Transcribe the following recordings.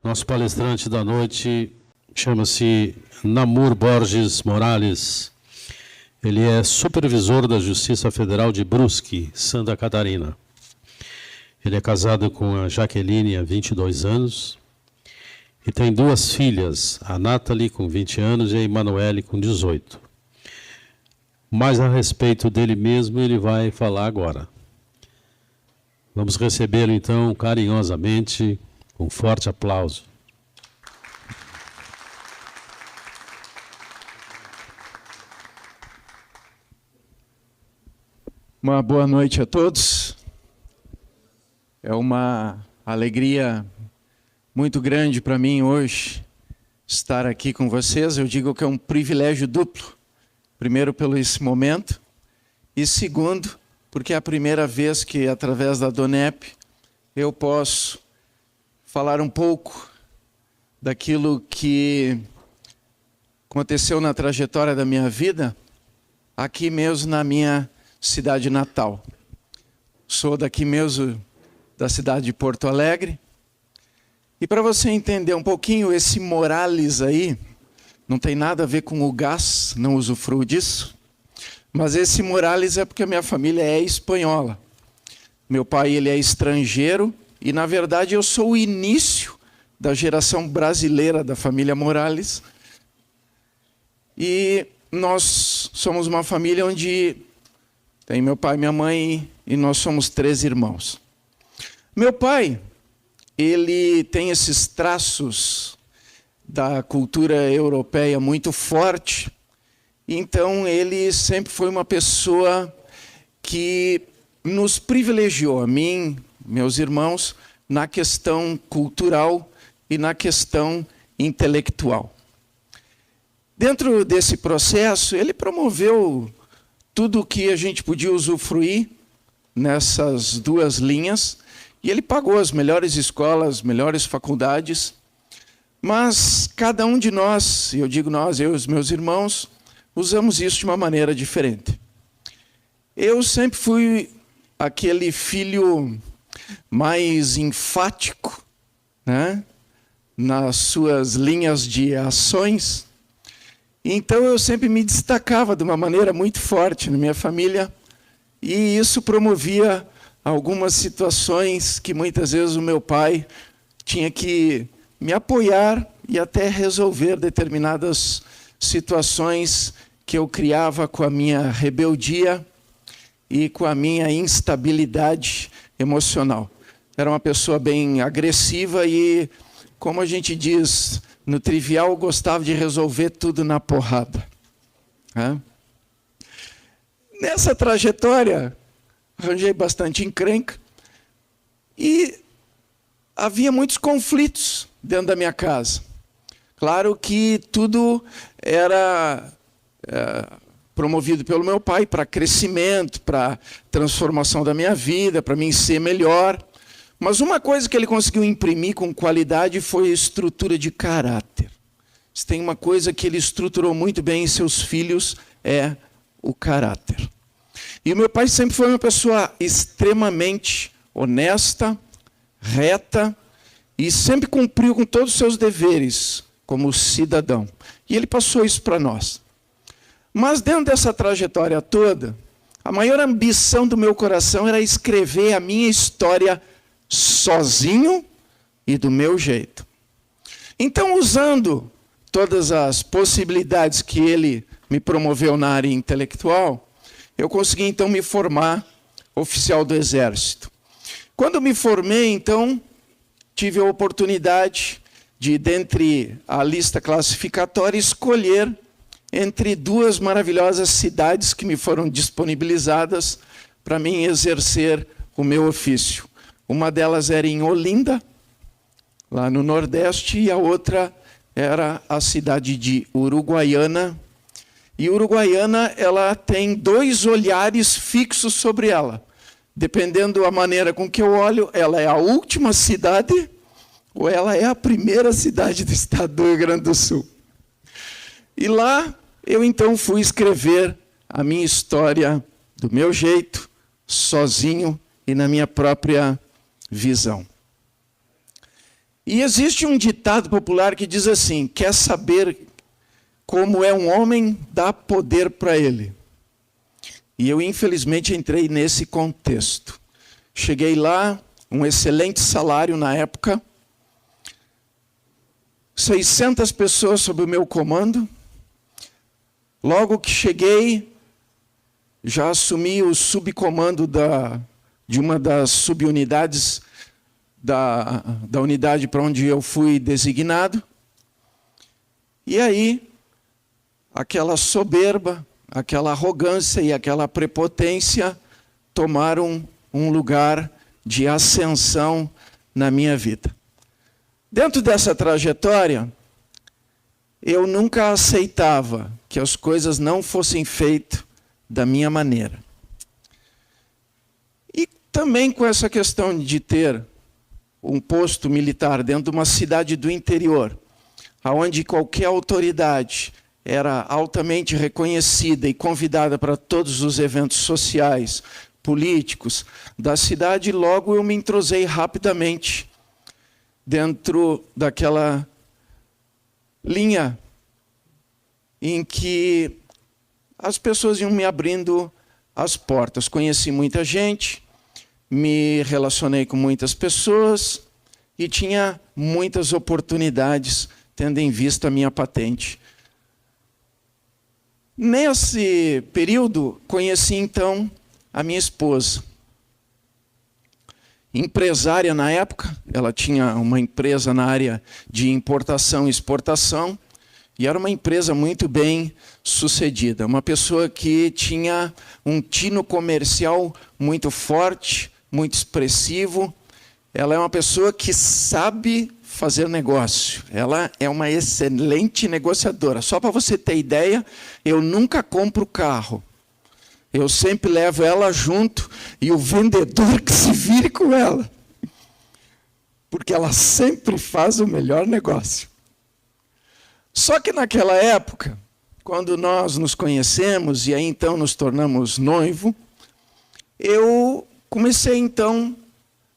Nosso palestrante da noite chama-se Namur Borges Morales. Ele é supervisor da Justiça Federal de Brusque, Santa Catarina. Ele é casado com a Jaqueline há 22 anos e tem duas filhas, a Nathalie com 20 anos e a Emanuele com 18. Mais a respeito dele mesmo, ele vai falar agora. Vamos recebê-lo, então, carinhosamente, com um forte aplauso. Uma boa noite a todos. É uma alegria muito grande para mim hoje estar aqui com vocês. Eu digo que é um privilégio duplo. Primeiro, pelo esse momento. E segundo, porque é a primeira vez que, através da DONEP, eu posso falar um pouco daquilo que aconteceu na trajetória da minha vida, aqui mesmo na minha cidade natal. Sou daqui mesmo, da cidade de Porto Alegre. E para você entender um pouquinho, esse Morales aí, não tem nada a ver com o gás, não usufruo disso. Mas esse Morales é porque a minha família é espanhola. Meu pai, ele é estrangeiro e, na verdade, eu sou o início da geração brasileira da família Morales. E nós somos uma família onde tem meu pai e minha mãe e nós somos 3 irmãos. Meu pai, ele tem esses traços da cultura europeia muito forte. Então, ele sempre foi uma pessoa que nos privilegiou, a mim, meus irmãos, na questão cultural e na questão intelectual. Dentro desse processo, ele promoveu tudo o que a gente podia usufruir nessas duas linhas, e ele pagou as melhores escolas, as melhores faculdades, mas cada um de nós, e eu digo nós, eu e os meus irmãos, usamos isso de uma maneira diferente. Eu sempre fui aquele filho mais enfático, né, nas suas linhas de ações. Então eu sempre me destacava de uma maneira muito forte na minha família, e isso promovia algumas situações que muitas vezes o meu pai tinha que me apoiar e até resolver determinadas situações que eu criava com a minha rebeldia e com a minha instabilidade emocional. Era uma pessoa bem agressiva e, como a gente diz no trivial, gostava de resolver tudo na porrada. Nessa trajetória, arranjei bastante encrenca e havia muitos conflitos dentro da minha casa. Claro que tudo era promovido pelo meu pai para crescimento, para transformação da minha vida, para mim ser melhor. Mas uma coisa que ele conseguiu imprimir com qualidade foi a estrutura de caráter. Se tem uma coisa que ele estruturou muito bem em seus filhos, é o caráter. E o meu pai sempre foi uma pessoa extremamente honesta, reta, e sempre cumpriu com todos os seus deveres como cidadão. E ele passou isso para nós. Mas dentro dessa trajetória toda, a maior ambição do meu coração era escrever a minha história sozinho e do meu jeito. Então, usando todas as possibilidades que ele me promoveu na área intelectual, eu consegui então me formar oficial do Exército. Quando me formei, então, tive a oportunidade de, dentre a lista classificatória, escolher entre 2 maravilhosas cidades que me foram disponibilizadas para mim exercer o meu ofício. Uma delas era em Olinda, lá no Nordeste, e a outra era a cidade de Uruguaiana. E Uruguaiana, ela tem 2 olhares fixos sobre ela. Dependendo da maneira com que eu olho, ela é a última cidade ou ela é a primeira cidade do estado do Rio Grande do Sul. E lá eu então fui escrever a minha história do meu jeito, sozinho e na minha própria visão. E existe um ditado popular que diz assim: quer saber como é um homem, dá poder para ele. E eu, infelizmente, entrei nesse contexto. Cheguei lá, um excelente salário na época, 600 pessoas sob o meu comando. Logo que cheguei, já assumi o subcomando de uma das subunidades da unidade para onde eu fui designado. E aí, aquela soberba, aquela arrogância e aquela prepotência tomaram um lugar de ascensão na minha vida. Dentro dessa trajetória, eu nunca aceitava que as coisas não fossem feitas da minha maneira. E também com essa questão de ter um posto militar dentro de uma cidade do interior, onde qualquer autoridade era altamente reconhecida e convidada para todos os eventos sociais, políticos da cidade, logo eu me entrosei rapidamente dentro daquela linha em que as pessoas iam me abrindo as portas. Conheci muita gente, me relacionei com muitas pessoas e tinha muitas oportunidades, tendo em vista a minha patente. Nesse período, conheci então a minha esposa. Empresária na época, ela tinha uma empresa na área de importação e exportação, e era uma empresa muito bem sucedida. Uma pessoa que tinha um tino comercial muito forte, muito expressivo. Ela é uma pessoa que sabe fazer negócio. Ela é uma excelente negociadora. Só para você ter ideia, eu nunca compro carro. Eu sempre levo ela junto e o vendedor que se vire com ela. Porque ela sempre faz o melhor negócio. Só que naquela época, quando nós nos conhecemos e aí então nos tornamos noivo, eu comecei então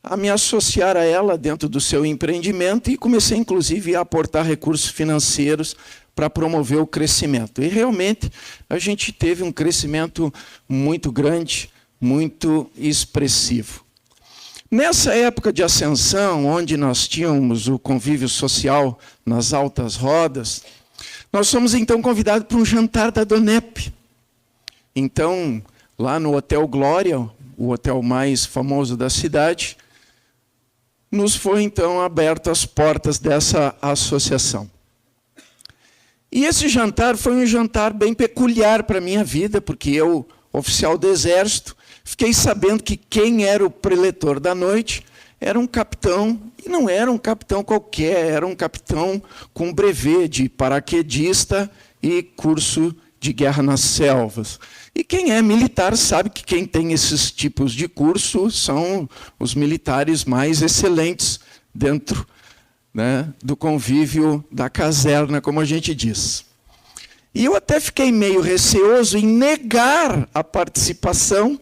a me associar a ela dentro do seu empreendimento e comecei inclusive a aportar recursos financeiros para promover o crescimento. E realmente a gente teve um crescimento muito grande, muito expressivo. Nessa época de ascensão, onde nós tínhamos o convívio social nas altas rodas, nós fomos então convidados para um jantar da Donep. Então, lá no Hotel Glória, o hotel mais famoso da cidade, nos foi então aberto as portas dessa associação. E esse jantar foi um jantar bem peculiar para a minha vida, porque eu, oficial do Exército, fiquei sabendo que quem era o preletor da noite era um capitão, e não era um capitão qualquer, era um capitão com brevet de paraquedista e curso de guerra nas selvas. E quem é militar sabe que quem tem esses tipos de curso são os militares mais excelentes dentro, né, do convívio da caserna, como a gente diz. E eu até fiquei meio receoso em negar a participação,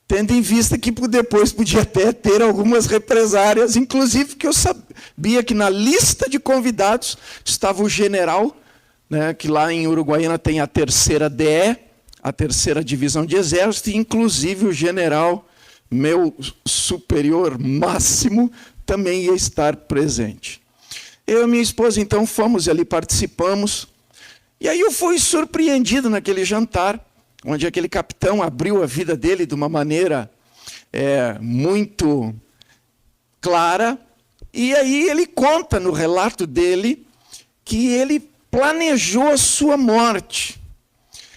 tendo em vista que depois podia até ter algumas represárias, inclusive que eu sabia que na lista de convidados estava o general, né, que lá em Uruguaiana tem a 3ª DE, a 3ª Divisão de Exército, e inclusive o general, meu superior máximo, também ia estar presente. Eu e minha esposa, então, fomos ali, participamos, e aí eu fui surpreendido naquele jantar, onde aquele capitão abriu a vida dele de uma maneira muito clara, e aí ele conta no relato dele que ele planejou a sua morte.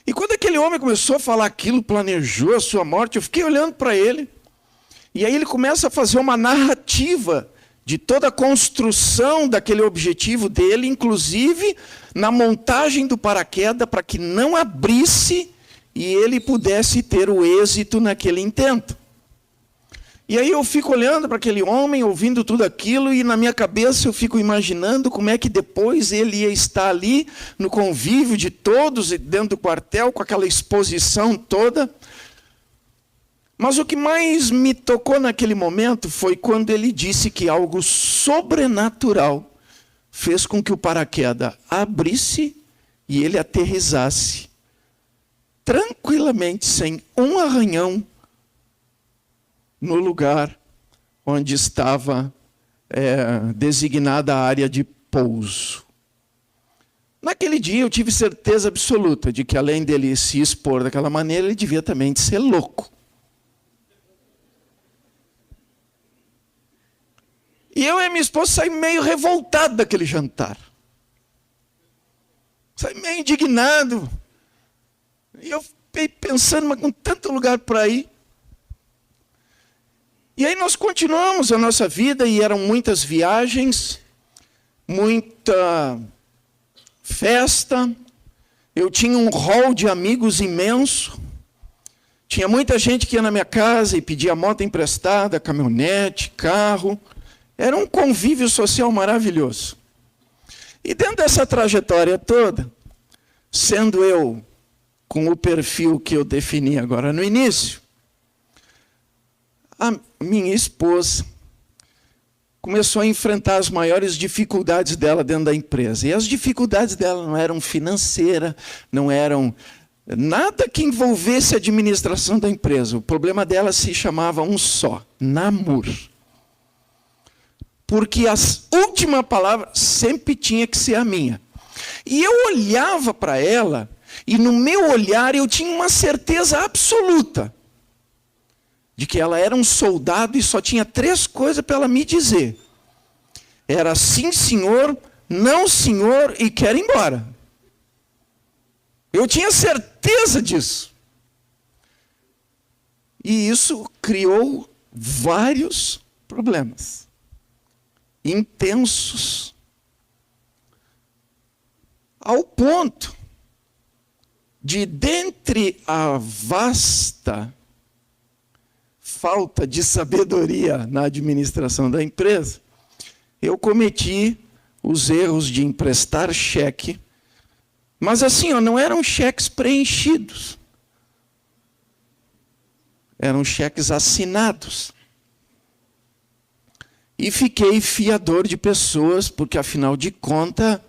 E quando aquele homem começou a falar aquilo, planejou a sua morte, eu fiquei olhando para ele, e aí ele começa a fazer uma narrativa de toda a construção daquele objetivo dele, inclusive na montagem do paraquedas, para que não abrisse e ele pudesse ter o êxito naquele intento. E aí eu fico olhando para aquele homem, ouvindo tudo aquilo, e na minha cabeça eu fico imaginando como é que depois ele ia estar ali, no convívio de todos, dentro do quartel, com aquela exposição toda. Mas o que mais me tocou naquele momento foi quando ele disse que algo sobrenatural fez com que o paraquedas abrisse e ele aterrissasse tranquilamente, sem um arranhão, no lugar onde estava designada a área de pouso. Naquele dia eu tive certeza absoluta de que, além dele se expor daquela maneira, ele devia também ser louco. E eu e minha esposa saímos meio revoltados daquele jantar. Saímos meio indignado. E eu fiquei pensando, mas com tanto lugar para ir. E aí nós continuamos a nossa vida, e eram muitas viagens, muita festa. Eu tinha um hall de amigos imenso. Tinha muita gente que ia na minha casa e pedia moto emprestada, caminhonete, carro. Era um convívio social maravilhoso. E dentro dessa trajetória toda, sendo eu com o perfil que eu defini agora no início, a minha esposa começou a enfrentar as maiores dificuldades dela dentro da empresa. E as dificuldades dela não eram financeiras, não eram nada que envolvesse a administração da empresa. O problema dela se chamava um só: namoro. Porque a última palavra sempre tinha que ser a minha. E eu olhava para ela, e no meu olhar eu tinha uma certeza absoluta de que ela era um soldado e só tinha 3 coisas para ela me dizer. Era sim, senhor, não, senhor, e quero ir embora. Eu tinha certeza disso. E isso criou vários problemas intensos, ao ponto de, dentre a vasta falta de sabedoria na administração da empresa, eu cometi os erros de emprestar cheque, mas assim, não eram cheques preenchidos, eram cheques assinados. E fiquei fiador de pessoas, porque, afinal de contas,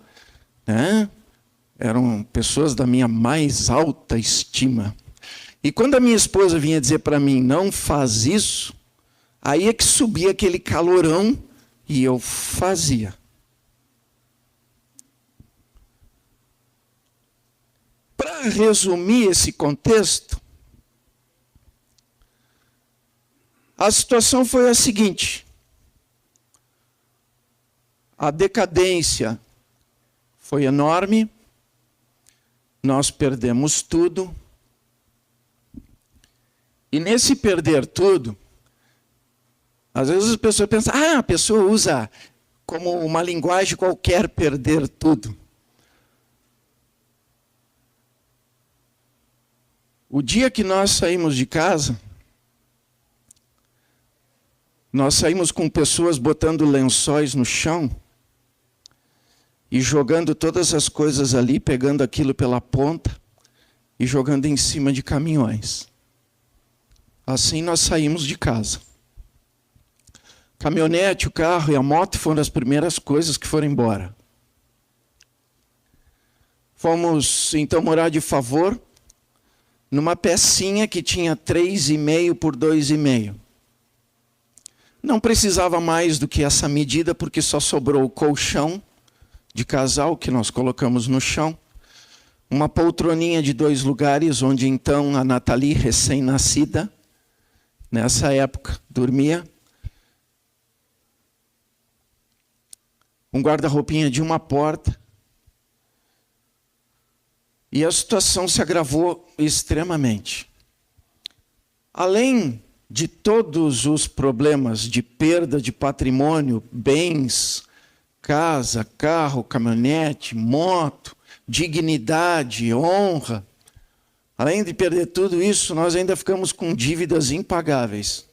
eram pessoas da minha mais alta estima. E quando a minha esposa vinha dizer para mim, não faz isso, aí é que subia aquele calorão e eu fazia. Para resumir esse contexto, a situação foi a seguinte: a decadência foi enorme, nós perdemos tudo, e nesse perder tudo, às vezes as pessoas pensam, a pessoa usa como uma linguagem qualquer perder tudo. O dia que nós saímos de casa, nós saímos com pessoas botando lençóis no chão e jogando todas as coisas ali, pegando aquilo pela ponta e jogando em cima de caminhões. Assim nós saímos de casa. Caminhonete, o carro e a moto foram as primeiras coisas que foram embora. Fomos então morar de favor numa pecinha que tinha 3,5 por 2,5. Não precisava mais do que essa medida, porque só sobrou o colchão de casal que nós colocamos no chão, uma poltroninha de 2 lugares, onde então a Nathalie, recém-nascida, nessa época, dormia, um guarda-roupinha de uma porta, e a situação se agravou extremamente. Além de todos os problemas de perda de patrimônio, bens, casa, carro, caminhonete, moto, dignidade, honra, além de perder tudo isso, nós ainda ficamos com dívidas impagáveis.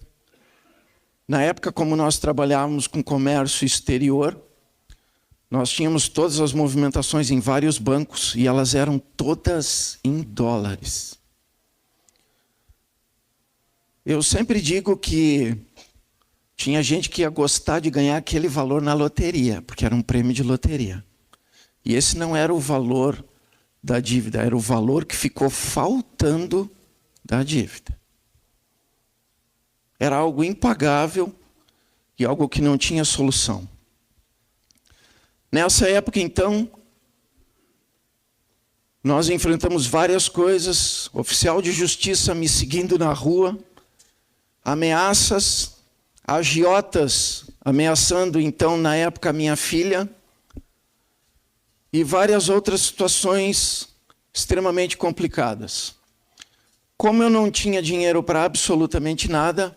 Na época, como nós trabalhávamos com comércio exterior, nós tínhamos todas as movimentações em vários bancos e elas eram todas em dólares. Eu sempre digo que tinha gente que ia gostar de ganhar aquele valor na loteria, porque era um prêmio de loteria. E esse não era o valor da dívida, era o valor que ficou faltando da dívida. Era algo impagável e algo que não tinha solução. Nessa época, então, nós enfrentamos várias coisas. Oficial de justiça me seguindo na rua, ameaças, agiotas ameaçando, então, na época, minha filha, e várias outras situações extremamente complicadas. Como eu não tinha dinheiro para absolutamente nada,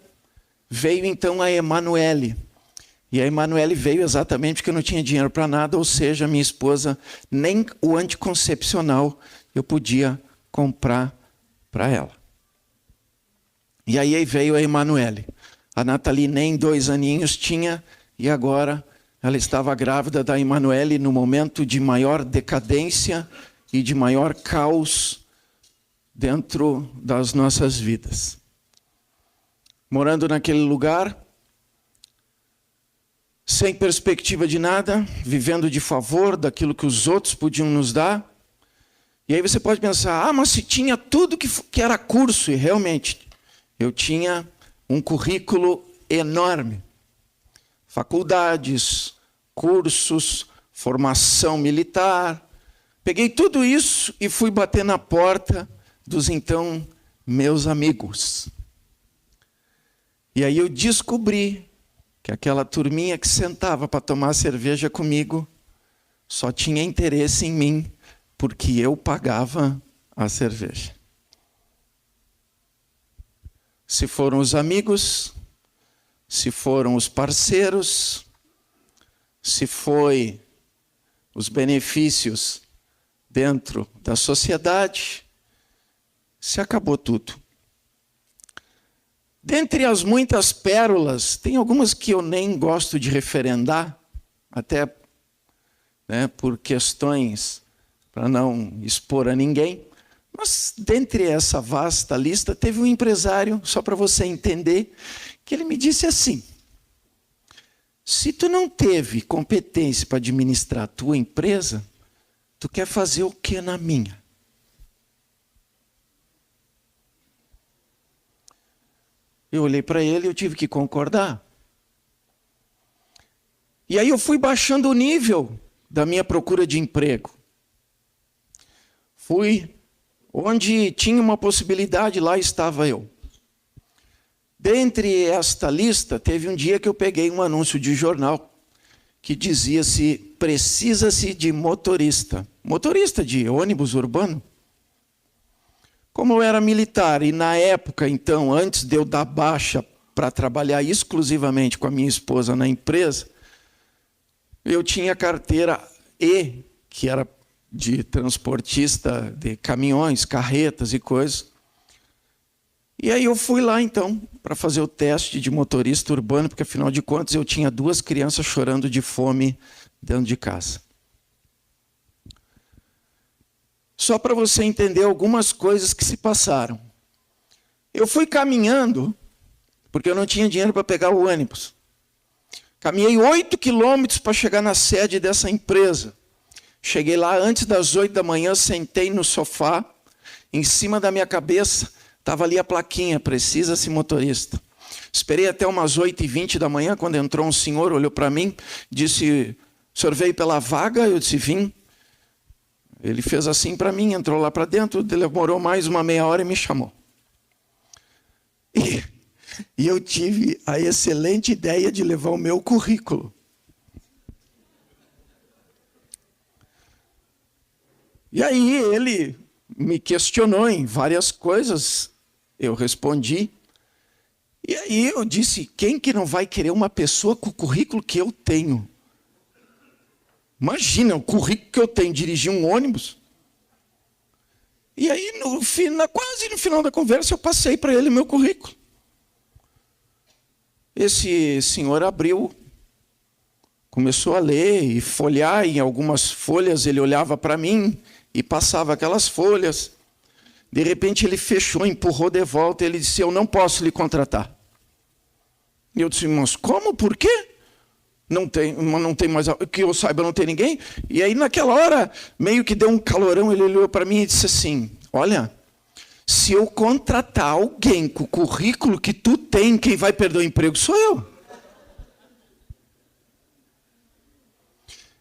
veio então a Emanuele. E a Emanuele veio exatamente porque eu não tinha dinheiro para nada, ou seja, minha esposa, nem o anticoncepcional eu podia comprar para ela. E aí veio a Emanuele. A Nathalie nem 2 aninhos tinha, e agora ela estava grávida da Emanuele no momento de maior decadência e de maior caos dentro das nossas vidas. Morando naquele lugar, sem perspectiva de nada, vivendo de favor daquilo que os outros podiam nos dar. E aí você pode pensar, mas se tinha tudo que era curso, e realmente, eu tinha um currículo enorme. Faculdades, cursos, formação militar. Peguei tudo isso e fui bater na porta dos então meus amigos. E aí eu descobri que aquela turminha que sentava para tomar cerveja comigo só tinha interesse em mim porque eu pagava a cerveja. Se foram os amigos, se foram os parceiros, se foi os benefícios dentro da sociedade, se acabou tudo. Dentre as muitas pérolas, tem algumas que eu nem gosto de referendar, até por questões para não expor a ninguém. Mas, dentre essa vasta lista, teve um empresário, só para você entender, que ele me disse assim: se tu não teve competência para administrar a tua empresa, tu quer fazer o que na minha? Eu olhei para ele e eu tive que concordar. E aí eu fui baixando o nível da minha procura de emprego. Fui onde tinha uma possibilidade, lá estava eu. Dentre esta lista, teve um dia que eu peguei um anúncio de jornal que dizia-se: precisa-se de motorista. Motorista de ônibus urbano. Como eu era militar e na época, então, antes de eu dar baixa para trabalhar exclusivamente com a minha esposa na empresa, eu tinha carteira E, que era de transportista de caminhões, carretas e coisas. E aí eu fui lá, então, para fazer o teste de motorista urbano, porque, afinal de contas, eu tinha 2 crianças chorando de fome dentro de casa. Só para você entender algumas coisas que se passaram. Eu fui caminhando, porque eu não tinha dinheiro para pegar o ônibus. Caminhei 8 quilômetros para chegar na sede dessa empresa. Cheguei lá antes das 8 da manhã, sentei no sofá, em cima da minha cabeça estava ali a plaquinha: precisa-se motorista. Esperei até umas 8h20 da manhã, quando entrou um senhor, olhou para mim, disse: o senhor veio pela vaga? Eu disse: vim. Ele fez assim para mim, entrou lá para dentro, demorou mais uma meia hora e me chamou. E eu tive a excelente ideia de levar o meu currículo. E aí ele me questionou em várias coisas, eu respondi. E aí eu disse: quem que não vai querer uma pessoa com o currículo que eu tenho? Imagina, o currículo que eu tenho, dirigir um ônibus. E aí, quase no final da conversa, eu passei para ele meu currículo. Esse senhor abriu, começou a ler e folhear, e em algumas folhas ele olhava para mim e passava aquelas folhas. De repente ele fechou, empurrou de volta, ele disse, eu não posso lhe contratar. E eu disse, mas como? Por quê? Não tem mais, que eu saiba, não tem ninguém. E aí naquela hora, meio que deu um calorão, ele olhou para mim e disse assim, olha, se eu contratar alguém com o currículo que tu tem, quem vai perder o emprego sou eu.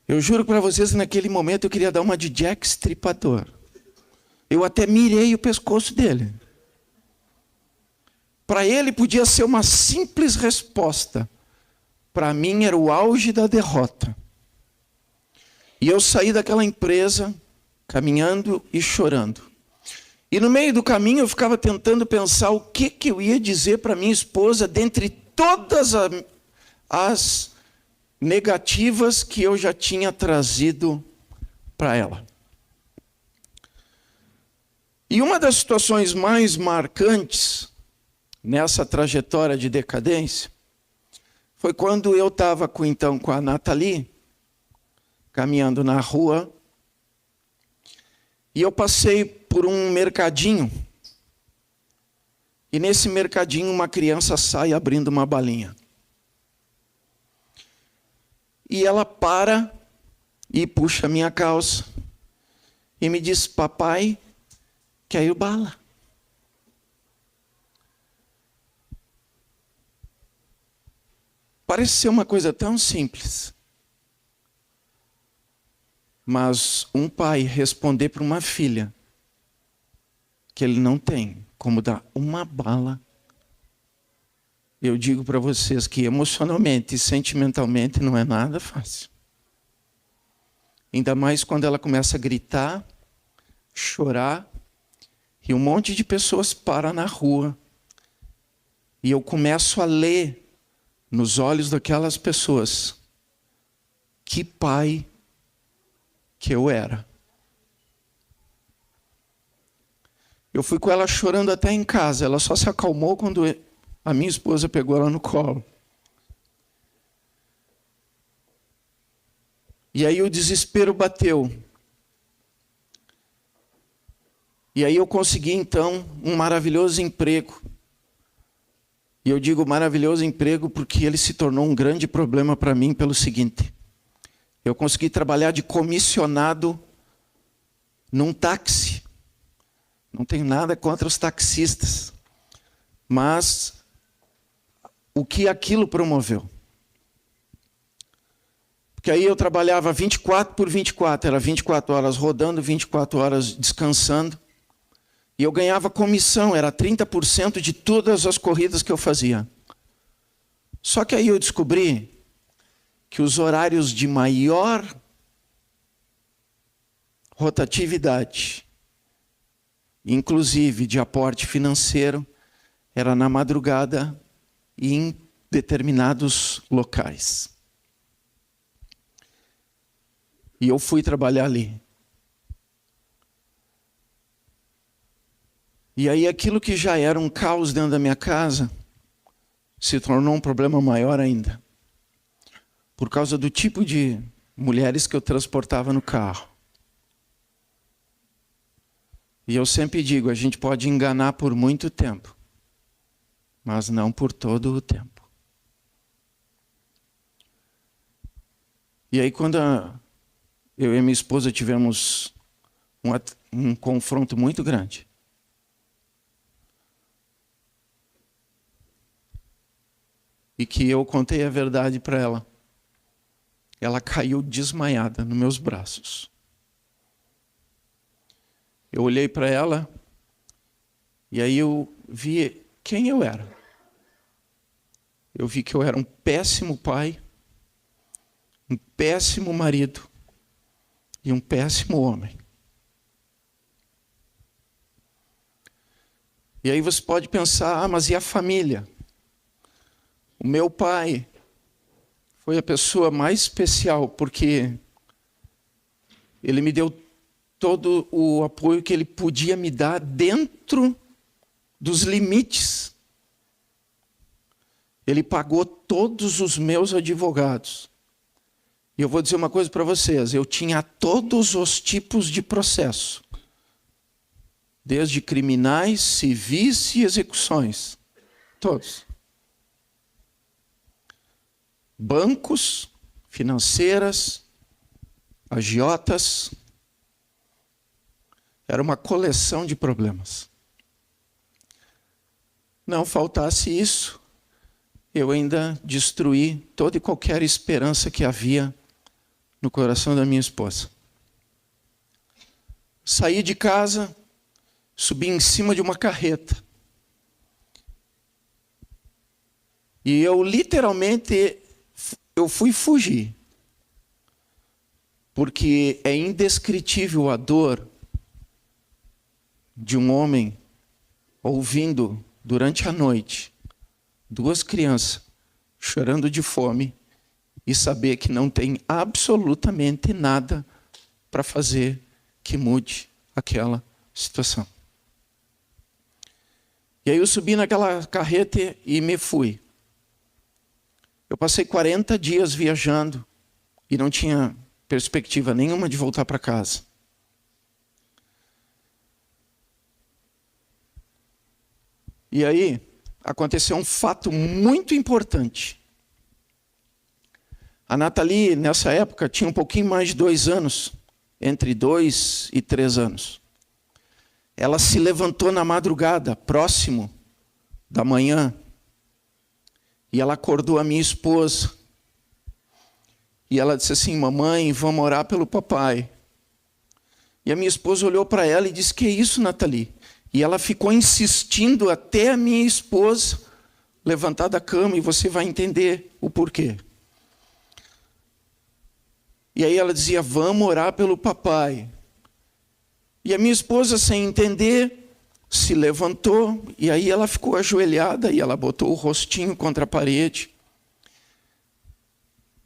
Eu juro para vocês que naquele momento eu queria dar uma de Jack Stripador. Eu até mirei o pescoço dele. Para ele podia ser uma simples resposta. Para mim era o auge da derrota. E eu saí daquela empresa caminhando e chorando. E no meio do caminho eu ficava tentando pensar o que eu ia dizer para minha esposa dentre todas as negativas que eu já tinha trazido para ela. E uma das situações mais marcantes nessa trajetória de decadência foi quando eu estava com a Nathalie, caminhando na rua, e eu passei por um mercadinho, e nesse mercadinho uma criança sai abrindo uma balinha. E ela para e puxa a minha calça e me diz, papai, quero bala. Parece ser uma coisa tão simples. Mas um pai responder para uma filha que ele não tem como dar uma bala, eu digo para vocês que emocionalmente e sentimentalmente não é nada fácil. Ainda mais quando ela começa a gritar, chorar, e um monte de pessoas param na rua. E eu começo a ler nos olhos daquelas pessoas que pai que eu era. Eu fui com ela chorando até em casa. Ela só se acalmou quando a minha esposa pegou ela no colo. E aí o desespero bateu. E aí eu consegui então um maravilhoso emprego. E eu digo maravilhoso emprego porque ele se tornou um grande problema para mim pelo seguinte. Eu consegui trabalhar de comissionado num táxi. Não tenho nada contra os taxistas. Mas o que aquilo promoveu? Porque aí eu trabalhava 24 por 24, era 24 horas rodando, 24 horas descansando. E eu ganhava comissão, era 30% de todas as corridas que eu fazia. Só que aí eu descobri que os horários de maior rotatividade, inclusive de aporte financeiro, era na madrugada e em determinados locais. E eu fui trabalhar ali. E aí aquilo que já era um caos dentro da minha casa se tornou um problema maior ainda. Por causa do tipo de mulheres que eu transportava no carro. E eu sempre digo, a gente pode enganar por muito tempo, mas não por todo o tempo. E aí quando eu e minha esposa tivemos um confronto muito grande. E que eu contei a verdade para ela. Ela caiu desmaiada nos meus braços. Eu olhei para ela e aí eu vi quem eu era. Eu vi que eu era um péssimo pai, um péssimo marido e um péssimo homem. E aí você pode pensar, mas e a família? O meu pai foi a pessoa mais especial, porque ele me deu todo o apoio que ele podia me dar dentro dos limites. Ele pagou todos os meus advogados. E eu vou dizer uma coisa para vocês, eu tinha todos os tipos de processo. desde criminais, civis e execuções. Todos. Bancos, financeiras, agiotas. Era uma coleção de problemas. Não faltasse isso, eu ainda destruí toda e qualquer esperança que havia no coração da minha esposa. Saí de casa, subi em cima de uma carreta. E eu literalmente fui fugir. Porque é indescritível a dor de um homem ouvindo durante a noite 2 crianças chorando de fome e saber que não tem absolutamente nada para fazer que mude aquela situação. E aí eu subi naquela carreta e me fui. Eu passei 40 dias viajando e não tinha perspectiva nenhuma de voltar para casa. E aí aconteceu um fato muito importante. A Nathalie, nessa época, tinha um pouquinho mais de 2 anos, entre 2 e 3 anos. Ela se levantou na madrugada, próximo da manhã, e ela acordou a minha esposa. E ela disse assim: mamãe, vamos orar pelo papai. E a minha esposa olhou para ela e disse: que é isso, Nathalie? E ela ficou insistindo até a minha esposa levantar da cama, e você vai entender o porquê. E aí ela dizia: vamos orar pelo papai. E a minha esposa, sem entender, se levantou, e aí ela ficou ajoelhada, e ela botou o rostinho contra a parede.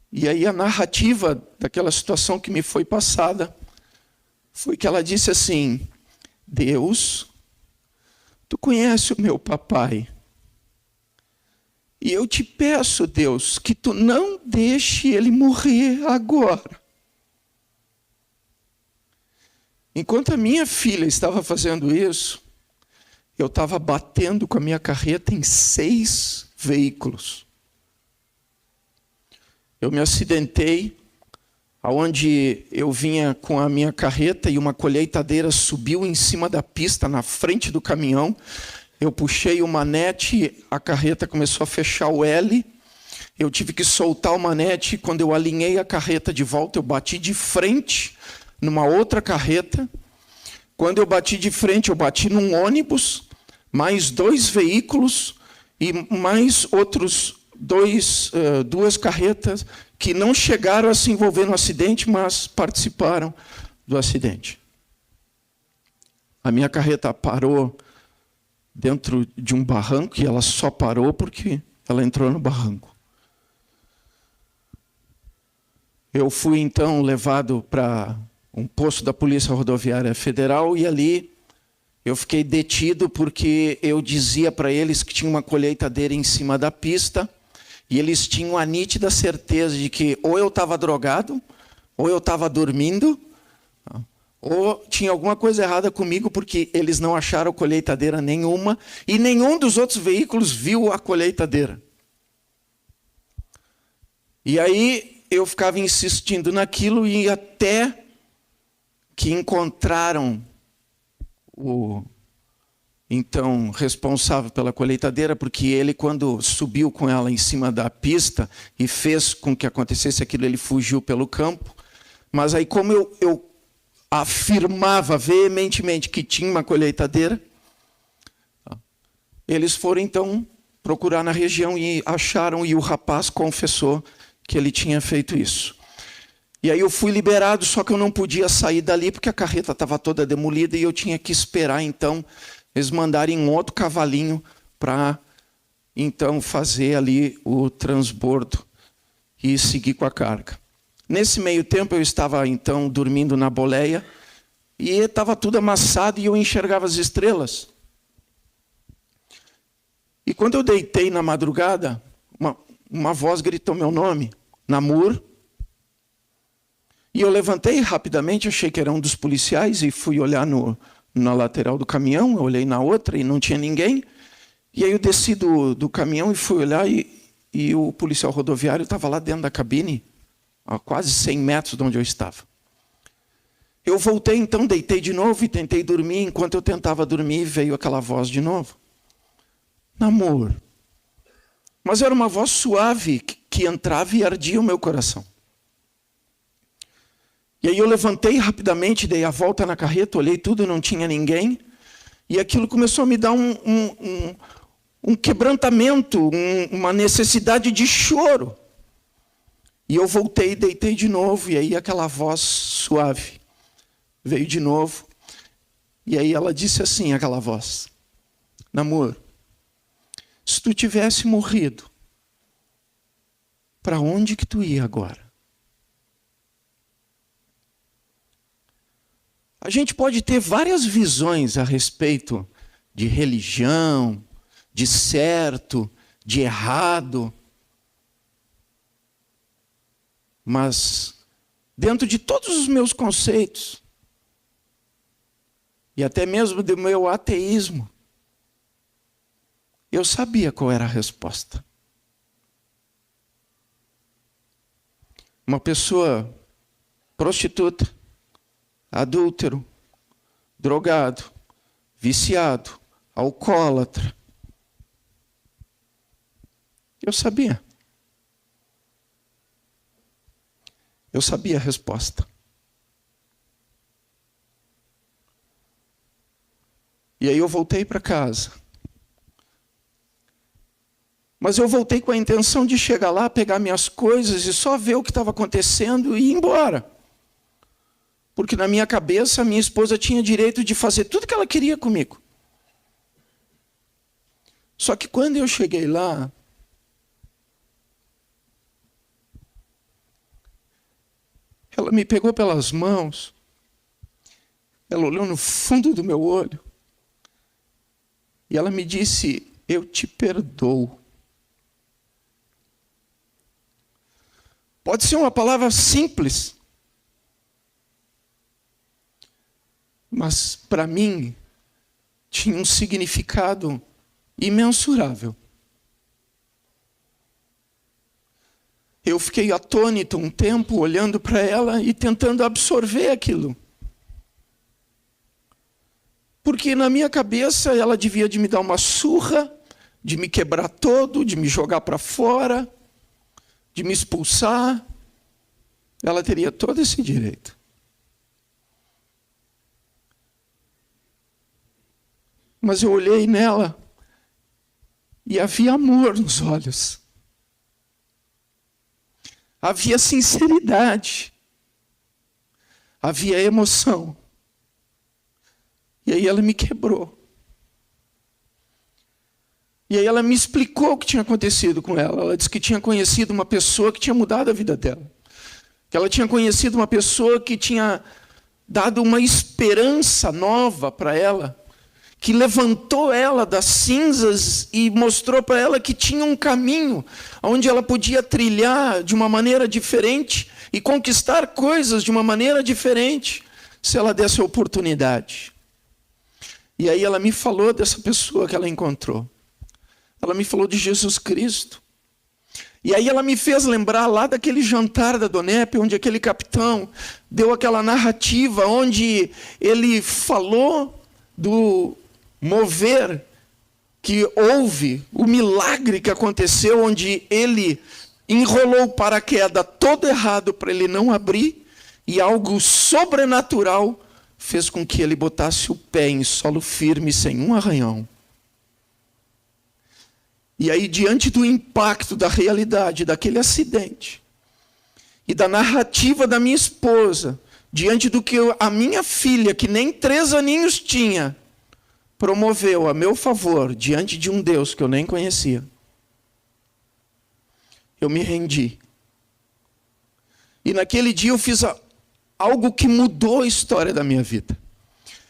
E aí a narrativa daquela situação que me foi passada foi que ela disse assim: Deus, tu conhece o meu papai. E eu te peço, Deus, que tu não deixe ele morrer agora. Enquanto a minha filha estava fazendo isso, eu estava batendo com a minha carreta em 6 veículos. Eu me acidentei, aonde eu vinha com a minha carreta e uma colheitadeira subiu em cima da pista, na frente do caminhão. Eu puxei o manete, a carreta começou a fechar o L. Eu tive que soltar o manete. Quando eu alinhei a carreta de volta, eu bati de frente numa outra carreta. Quando eu bati de frente, eu bati num ônibus, mais 2 veículos e mais outros 2 carretas que não chegaram a se envolver no acidente, mas participaram do acidente. A minha carreta parou dentro de um barranco, e ela só parou porque ela entrou no barranco. Eu fui então levado para um posto da Polícia Rodoviária Federal, e ali eu fiquei detido porque eu dizia para eles que tinha uma colheitadeira em cima da pista, e eles tinham a nítida certeza de que ou eu estava drogado, ou eu estava dormindo, ou tinha alguma coisa errada comigo, porque eles não acharam colheitadeira nenhuma, e nenhum dos outros veículos viu a colheitadeira. E aí eu ficava insistindo naquilo, e até que encontraram o então responsável pela colheitadeira, porque ele, quando subiu com ela em cima da pista e fez com que acontecesse aquilo, ele fugiu pelo campo. Mas aí, como eu afirmava veementemente que tinha uma colheitadeira, eles foram então procurar na região e acharam, e o rapaz confessou que ele tinha feito isso. E aí eu fui liberado, só que eu não podia sair dali porque a carreta estava toda demolida, e eu tinha que esperar então eles mandarem um outro cavalinho para então fazer ali o transbordo e seguir com a carga. Nesse meio tempo eu estava então dormindo na boleia, e estava tudo amassado, e eu enxergava as estrelas. E quando eu deitei na madrugada, uma voz gritou meu nome: Namur. E eu levantei rapidamente, achei que era um dos policiais, e fui olhar no na lateral do caminhão, eu olhei na outra e não tinha ninguém. E aí eu desci do caminhão e fui olhar e o policial rodoviário estava lá dentro da cabine, a quase 100 metros de onde eu estava. Eu voltei então, deitei de novo e tentei dormir. Enquanto eu tentava dormir, veio aquela voz de novo. Namor. Mas era uma voz suave que entrava e ardia o meu coração. E aí eu levantei rapidamente, dei a volta na carreta, olhei tudo, não tinha ninguém. E aquilo começou a me dar um quebrantamento, uma necessidade de choro. E eu voltei, deitei de novo, e aí aquela voz suave veio de novo. E aí ela disse assim, aquela voz: Namor, se tu tivesse morrido, para onde que tu ia agora? A gente pode ter várias visões a respeito de religião, de certo, de errado. Mas, dentro de todos os meus conceitos, e até mesmo do meu ateísmo, eu sabia qual era a resposta. Uma pessoa prostituta, adúltero, drogado, viciado, alcoólatra. Eu sabia. Eu sabia a resposta. E aí eu voltei para casa. Mas eu voltei com a intenção de chegar lá, pegar minhas coisas e só ver o que estava acontecendo e ir embora. Porque na minha cabeça, a minha esposa tinha direito de fazer tudo que ela queria comigo. Só que quando eu cheguei lá, ela me pegou pelas mãos, ela olhou no fundo do meu olho, e ela me disse: eu te perdoo. Pode ser uma palavra simples, mas para mim tinha um significado imensurável. Eu fiquei atônito um tempo, olhando para ela e tentando absorver aquilo. Porque na minha cabeça ela devia de me dar uma surra, de me quebrar todo, de me jogar para fora, de me expulsar. Ela teria todo esse direito. Mas eu olhei nela e havia amor nos olhos. Havia sinceridade. Havia emoção. E aí ela me quebrou. E aí ela me explicou o que tinha acontecido com ela. Ela disse que tinha conhecido uma pessoa que tinha mudado a vida dela. Que ela tinha conhecido uma pessoa que tinha dado uma esperança nova para ela. Que levantou ela das cinzas e mostrou para ela que tinha um caminho onde ela podia trilhar de uma maneira diferente e conquistar coisas de uma maneira diferente, se ela desse a oportunidade. E aí ela me falou dessa pessoa que ela encontrou. Ela me falou de Jesus Cristo. E aí ela me fez lembrar lá daquele jantar da Donep, onde aquele capitão deu aquela narrativa, onde ele falou do mover que houve, o milagre que aconteceu, onde ele enrolou o paraquedas todo errado para ele não abrir, e algo sobrenatural fez com que ele botasse o pé em solo firme, sem um arranhão. E aí, diante do impacto da realidade daquele acidente, e da narrativa da minha esposa, diante do que a minha filha, que nem 3 aninhos tinha, promoveu a meu favor, diante de um Deus que eu nem conhecia, eu me rendi. E naquele dia eu fiz algo que mudou a história da minha vida.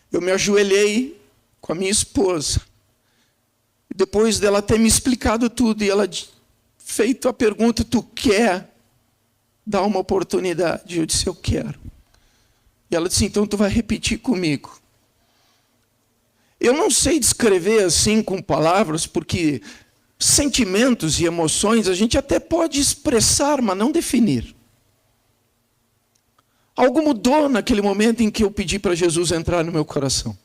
Eu me ajoelhei com a minha esposa. Depois dela ter me explicado tudo, e ela feito a pergunta: tu quer dar uma oportunidade? Eu disse: eu quero. E ela disse: então tu vai repetir comigo. Eu não sei descrever assim com palavras, porque sentimentos e emoções a gente até pode expressar, mas não definir. Algo mudou naquele momento em que eu pedi para Jesus entrar no meu coração.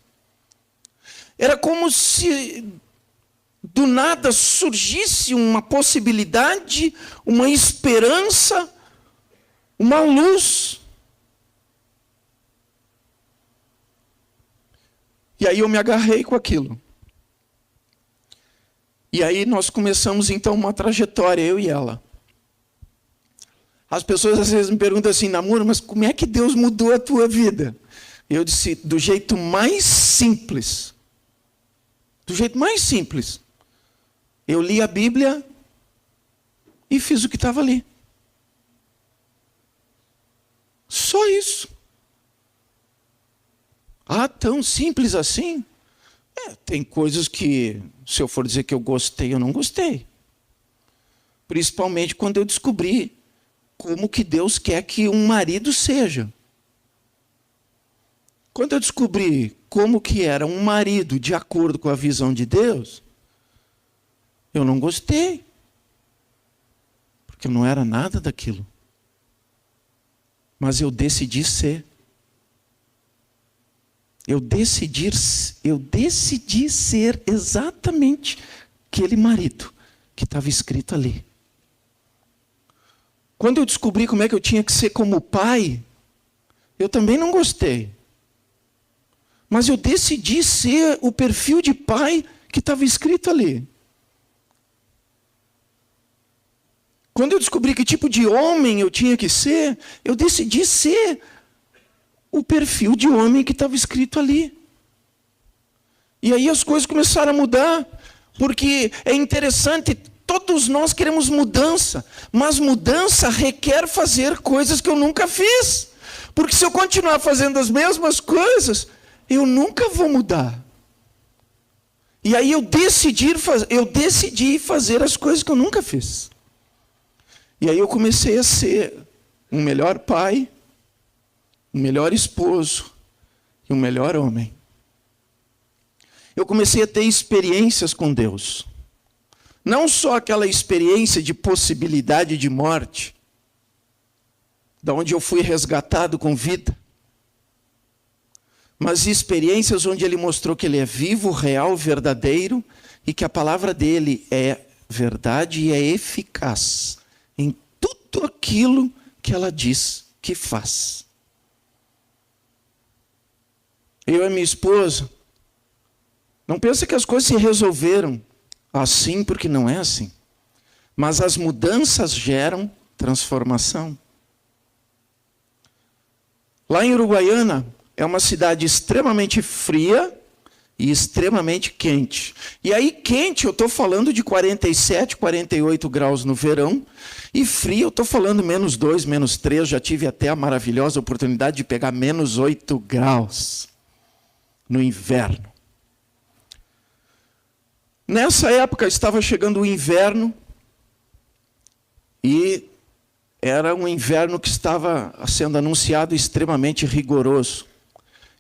Era como se do nada surgisse uma possibilidade, uma esperança, uma luz. E aí eu me agarrei com aquilo. E aí nós começamos então uma trajetória, eu e ela. As pessoas às vezes me perguntam assim, namoro, mas como é que Deus mudou a tua vida? Eu disse, do jeito mais simples. Do jeito mais simples. Eu li a Bíblia e fiz o que estava ali. Só isso. Ah, tão simples assim? Tem coisas que, se eu for dizer que eu gostei, eu não gostei. Principalmente quando eu descobri como que Deus quer que um marido seja. Quando eu descobri como que era um marido de acordo com a visão de Deus, eu não gostei. Porque eu não era nada daquilo. Mas eu decidi ser. Eu decidi ser exatamente aquele marido que estava escrito ali. Quando eu descobri como é que eu tinha que ser como pai, eu também não gostei. Mas eu decidi ser o perfil de pai que estava escrito ali. Quando eu descobri que tipo de homem eu tinha que ser, eu decidi ser o perfil de homem que estava escrito ali. E aí as coisas começaram a mudar, porque é interessante, todos nós queremos mudança, mas mudança requer fazer coisas que eu nunca fiz. Porque se eu continuar fazendo as mesmas coisas, eu nunca vou mudar. E aí eu decidi fazer as coisas que eu nunca fiz. E aí eu comecei a ser um melhor pai, um melhor esposo e um melhor homem. Eu comecei a ter experiências com Deus. Não só aquela experiência de possibilidade de morte, da onde eu fui resgatado com vida, mas experiências onde Ele mostrou que Ele é vivo, real, verdadeiro, e que a palavra dEle é verdade e é eficaz em tudo aquilo que ela diz que faz. Eu e minha esposa, não pensa que as coisas se resolveram assim, porque não é assim. Mas as mudanças geram transformação. Lá em Uruguaiana, é uma cidade extremamente fria e extremamente quente. E aí quente, eu estou falando de 47, 48 graus no verão. E frio, eu estou falando -2, -3. Já tive até a maravilhosa oportunidade de pegar -8 graus no inverno. Nessa época estava chegando o inverno e era um inverno que estava sendo anunciado extremamente rigoroso.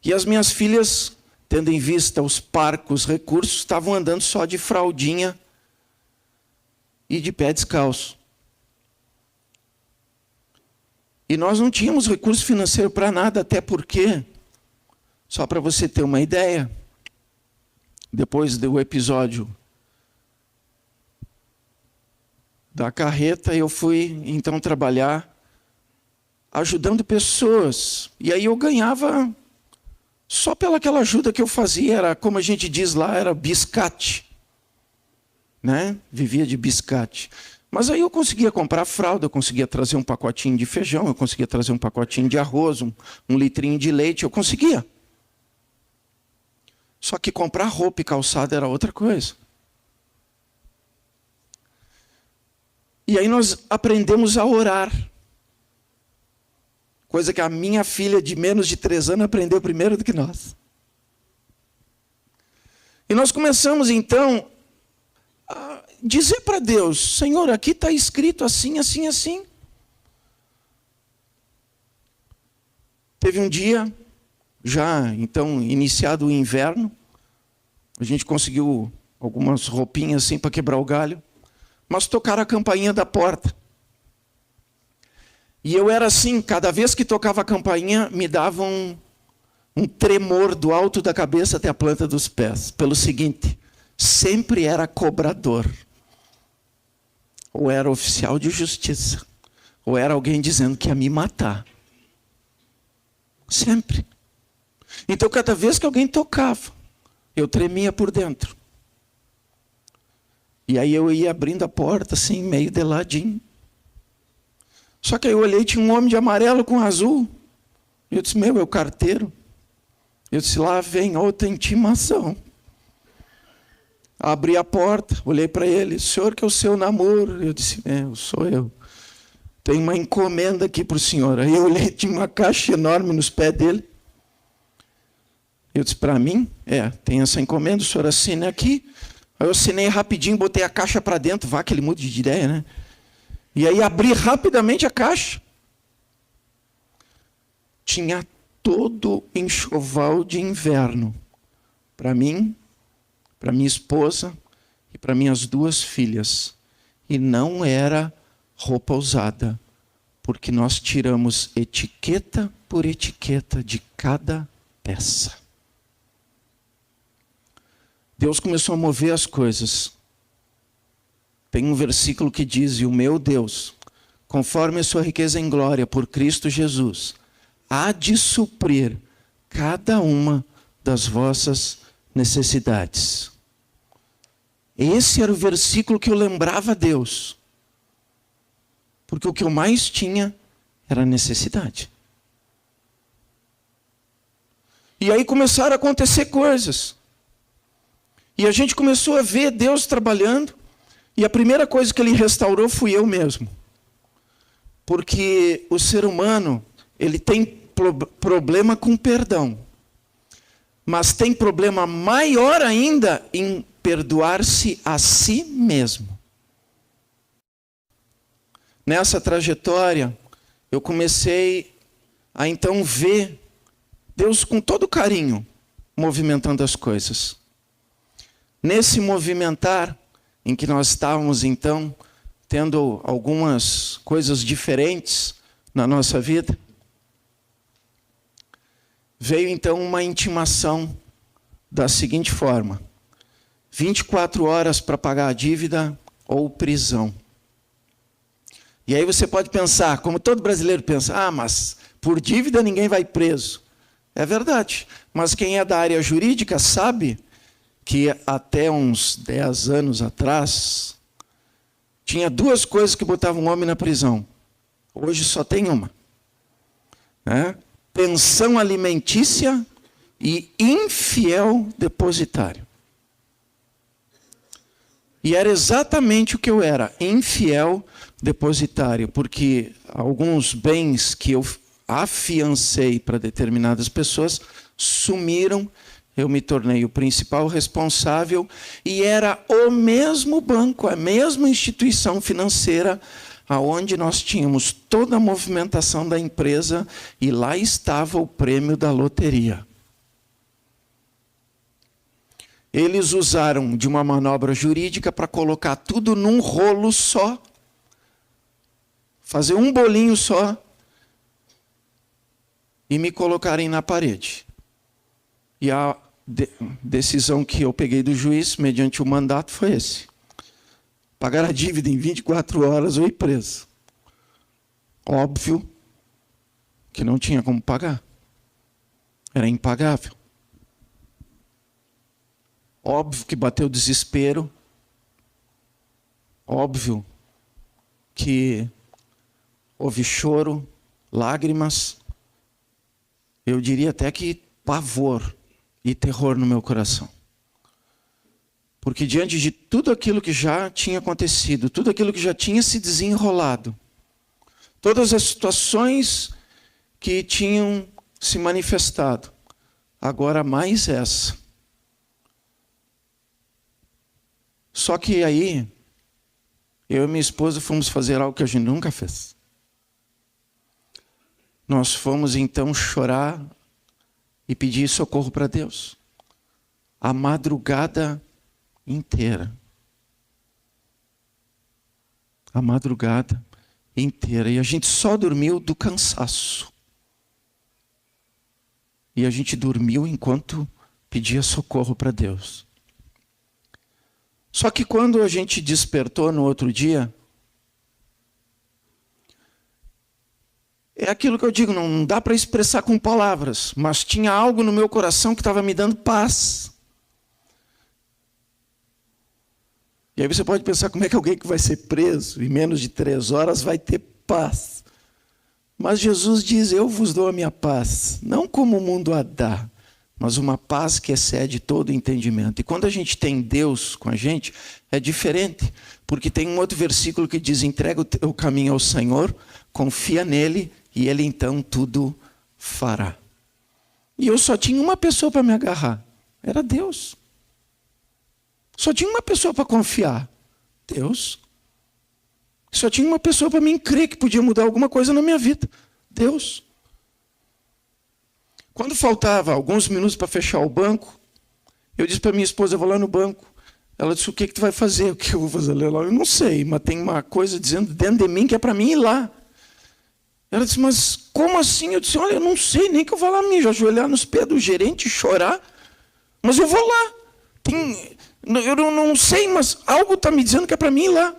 E as minhas filhas, tendo em vista os parcos recursos, estavam andando só de fraldinha e de pé descalço. E nós não tínhamos recurso financeiro para nada, até porque, só para você ter uma ideia, depois do episódio da carreta, eu fui então trabalhar ajudando pessoas. E aí eu ganhava, só pelaquela ajuda que eu fazia, era, como a gente diz lá, era biscate. Né? Vivia de biscate. Mas aí eu conseguia comprar fralda, eu conseguia trazer um pacotinho de feijão, eu conseguia trazer um pacotinho de arroz, um litrinho de leite, eu conseguia. Só que comprar roupa e calçada era outra coisa. E aí nós aprendemos a orar. Coisa que a minha filha de menos de 3 anos aprendeu primeiro do que nós. E nós começamos então a dizer para Deus, Senhor, aqui está escrito assim, assim, assim. Teve um dia, já então iniciado o inverno, A gente conseguiu algumas roupinhas assim para quebrar o galho. Mas tocaram a campainha da porta. E eu era assim, cada vez que tocava a campainha, me dava um tremor do alto da cabeça até a planta dos pés. Pelo seguinte, sempre era cobrador. Ou era oficial de justiça. Ou era alguém dizendo que ia me matar. Sempre. Então, cada vez que alguém tocava, eu tremia por dentro. E aí eu ia abrindo a porta, assim, meio de ladinho. Só que aí eu olhei, tinha um homem de amarelo com azul. Eu disse, meu, é o carteiro. Eu disse, lá vem outra intimação. Abri a porta, olhei para ele, senhor, que é o seu namoro. Eu disse, sou eu. Tem uma encomenda aqui para o senhor. Aí eu olhei, tinha uma caixa enorme nos pés dele. Eu disse, para mim? Tem essa encomenda, o senhor assina aqui. Aí eu assinei rapidinho, botei a caixa para dentro, vá que ele mude de ideia, né? E aí abri rapidamente a caixa. Tinha todo enxoval de inverno. Para mim, para minha esposa e para minhas 2 filhas. E não era roupa usada, porque nós tiramos etiqueta por etiqueta de cada peça. Deus começou a mover as coisas. Tem um versículo que diz, e o meu Deus, conforme a sua riqueza em glória por Cristo Jesus, há de suprir cada uma das vossas necessidades. Esse era o versículo que eu lembrava a Deus. Porque o que eu mais tinha era necessidade. E aí começaram a acontecer coisas. E a gente começou a ver Deus trabalhando. E a primeira coisa que Ele restaurou fui eu mesmo. Porque o ser humano, ele tem problema com perdão. Mas tem problema maior ainda em perdoar-se a si mesmo. Nessa trajetória, eu comecei a então ver Deus com todo carinho movimentando as coisas. Nesse movimentar, em que nós estávamos então tendo algumas coisas diferentes na nossa vida, veio então uma intimação da seguinte forma: 24 horas para pagar a dívida ou prisão. E aí você pode pensar, como todo brasileiro pensa, mas por dívida ninguém vai preso. É verdade, mas quem é da área jurídica sabe que até uns 10 anos atrás, tinha 2 coisas que botavam um homem na prisão. Hoje só tem uma. Pensão alimentícia e infiel depositário. E era exatamente o que eu era, infiel depositário, porque alguns bens que eu afiancei para determinadas pessoas sumiram. Eu me tornei o principal responsável e era o mesmo banco, a mesma instituição financeira aonde nós tínhamos toda a movimentação da empresa e lá estava o prêmio da loteria. Eles usaram de uma manobra jurídica para colocar tudo num rolo só, fazer um bolinho só e me colocarem na parede. E a decisão que eu peguei do juiz, mediante o mandato, foi esse: pagar a dívida em 24 horas ou ir preso. Óbvio que não tinha como pagar. Era impagável. Óbvio que bateu desespero. Óbvio que houve choro, lágrimas. Eu diria até que pavor e terror no meu coração. Porque diante de tudo aquilo que já tinha acontecido, tudo aquilo que já tinha se desenrolado, todas as situações que tinham se manifestado, agora mais essa. Só que aí, eu e minha esposa fomos fazer algo que a gente nunca fez. Nós fomos então chorar e pedir socorro para Deus. a madrugada inteira. A madrugada inteira. E a gente só dormiu do cansaço. E a gente dormiu enquanto pedia socorro para Deus. Só que quando a gente despertou no outro dia, é aquilo que eu digo, não dá para expressar com palavras, mas tinha algo no meu coração que estava me dando paz. E aí você pode pensar, como é que alguém que vai ser preso em menos de 3 horas vai ter paz? Mas Jesus diz, eu vos dou a minha paz, não como o mundo a dá, mas uma paz que excede todo entendimento. E quando a gente tem Deus com a gente, é diferente, porque tem um outro versículo que diz, entrega o teu caminho ao Senhor, confia nele, e ele então tudo fará. E eu só tinha uma pessoa para me agarrar, era Deus. Só tinha uma pessoa para confiar, Deus. Só tinha uma pessoa para mim crer que podia mudar alguma coisa na minha vida, Deus. Quando faltava alguns minutos para fechar o banco, eu disse para minha esposa, eu vou lá no banco. Ela disse, o que tu vai fazer? O que eu vou fazer lá? Eu não sei, mas tem uma coisa dizendo dentro de mim que é para mim ir lá. Ela disse, mas como assim? Eu disse, olha, eu não sei, nem que eu vá lá me ajoelhar nos pés do gerente e chorar, mas eu vou lá. Eu não sei, mas algo está me dizendo que é para mim ir lá.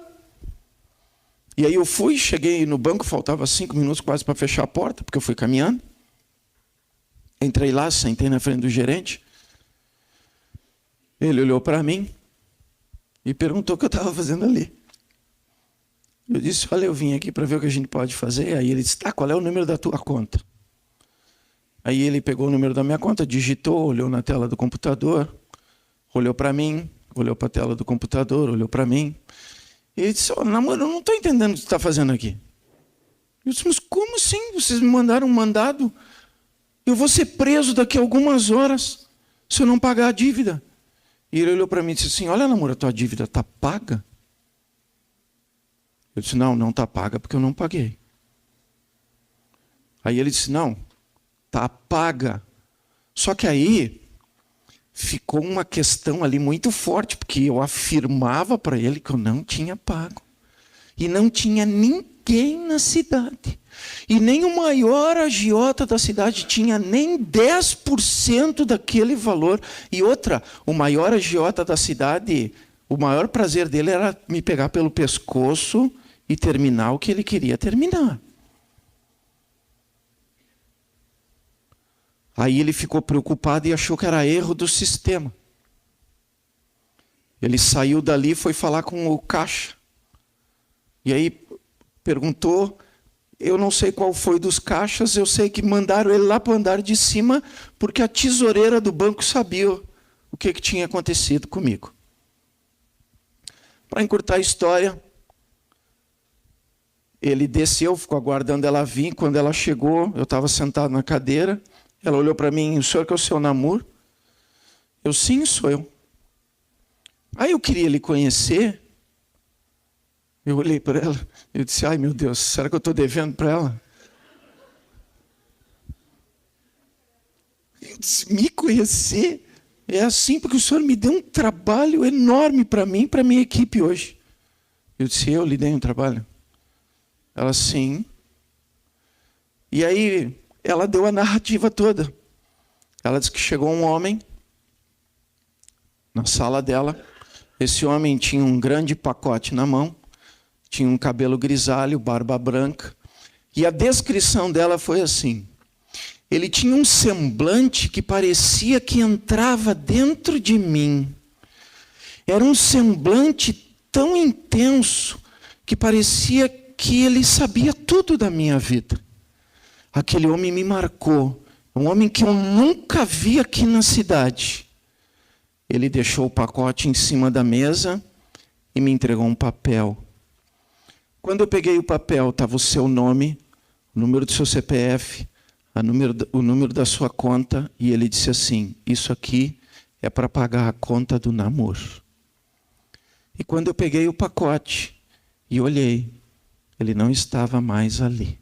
E aí eu fui, cheguei no banco, faltava 5 minutos quase para fechar a porta, porque eu fui caminhando. Entrei lá, sentei na frente do gerente. Ele olhou para mim e perguntou o que eu estava fazendo ali. Eu disse, olha, eu vim aqui para ver o que a gente pode fazer. Aí ele disse, tá, qual é o número da tua conta? Aí ele pegou o número da minha conta, digitou, olhou na tela do computador, olhou para mim, olhou para a tela do computador, olhou para mim. E ele disse, oh, namoro, eu não estou entendendo o que você está fazendo aqui. Eu disse, mas como assim? Vocês me mandaram um mandado? Eu vou ser preso daqui a algumas horas se eu não pagar a dívida. E ele olhou para mim e disse assim, olha, namoro, a tua dívida está paga? Eu disse, não está paga porque eu não paguei. Aí ele disse, não, está paga. Só que aí ficou uma questão ali muito forte, porque eu afirmava para ele que eu não tinha pago. E não tinha ninguém na cidade. E nem o maior agiota da cidade tinha nem 10% daquele valor. E outra, o maior agiota da cidade, o maior prazer dele era me pegar pelo pescoço e terminar o que ele queria terminar. Aí ele ficou preocupado e achou que era erro do sistema. Ele saiu dali e foi falar com o caixa. E aí perguntou, eu não sei qual foi dos caixas, eu sei que mandaram ele lá para o andar de cima, porque a tesoureira do banco sabia o que tinha acontecido comigo. Para encurtar a história, ele desceu, ficou aguardando ela vir. Quando ela chegou, eu estava sentado na cadeira. Ela olhou para mim, o senhor que é o seu namoro? Eu, sim, sou eu. Aí eu queria lhe conhecer. Eu olhei para ela, eu disse, ai meu Deus, será que eu estou devendo para ela? Eu disse, me conhecer? É assim, porque o senhor me deu um trabalho enorme para mim e para a minha equipe hoje. Eu disse, eu lhe dei um trabalho? Ela, sim. E aí ela deu a narrativa toda. Ela disse que chegou um homem na sala dela. Esse homem tinha um grande pacote na mão, tinha um cabelo grisalho, barba branca. E a descrição dela foi assim: ele tinha um semblante que parecia que entrava dentro de mim. Era um semblante tão intenso que parecia que ele sabia tudo da minha vida. Aquele homem me marcou. Um homem que eu nunca vi aqui na cidade. Ele deixou o pacote em cima da mesa e me entregou um papel. Quando eu peguei o papel, estava o seu nome, o número do seu CPF, o número da sua conta, e ele disse assim: isso aqui é para pagar a conta do namoro. E quando eu peguei o pacote e olhei, ele não estava mais ali.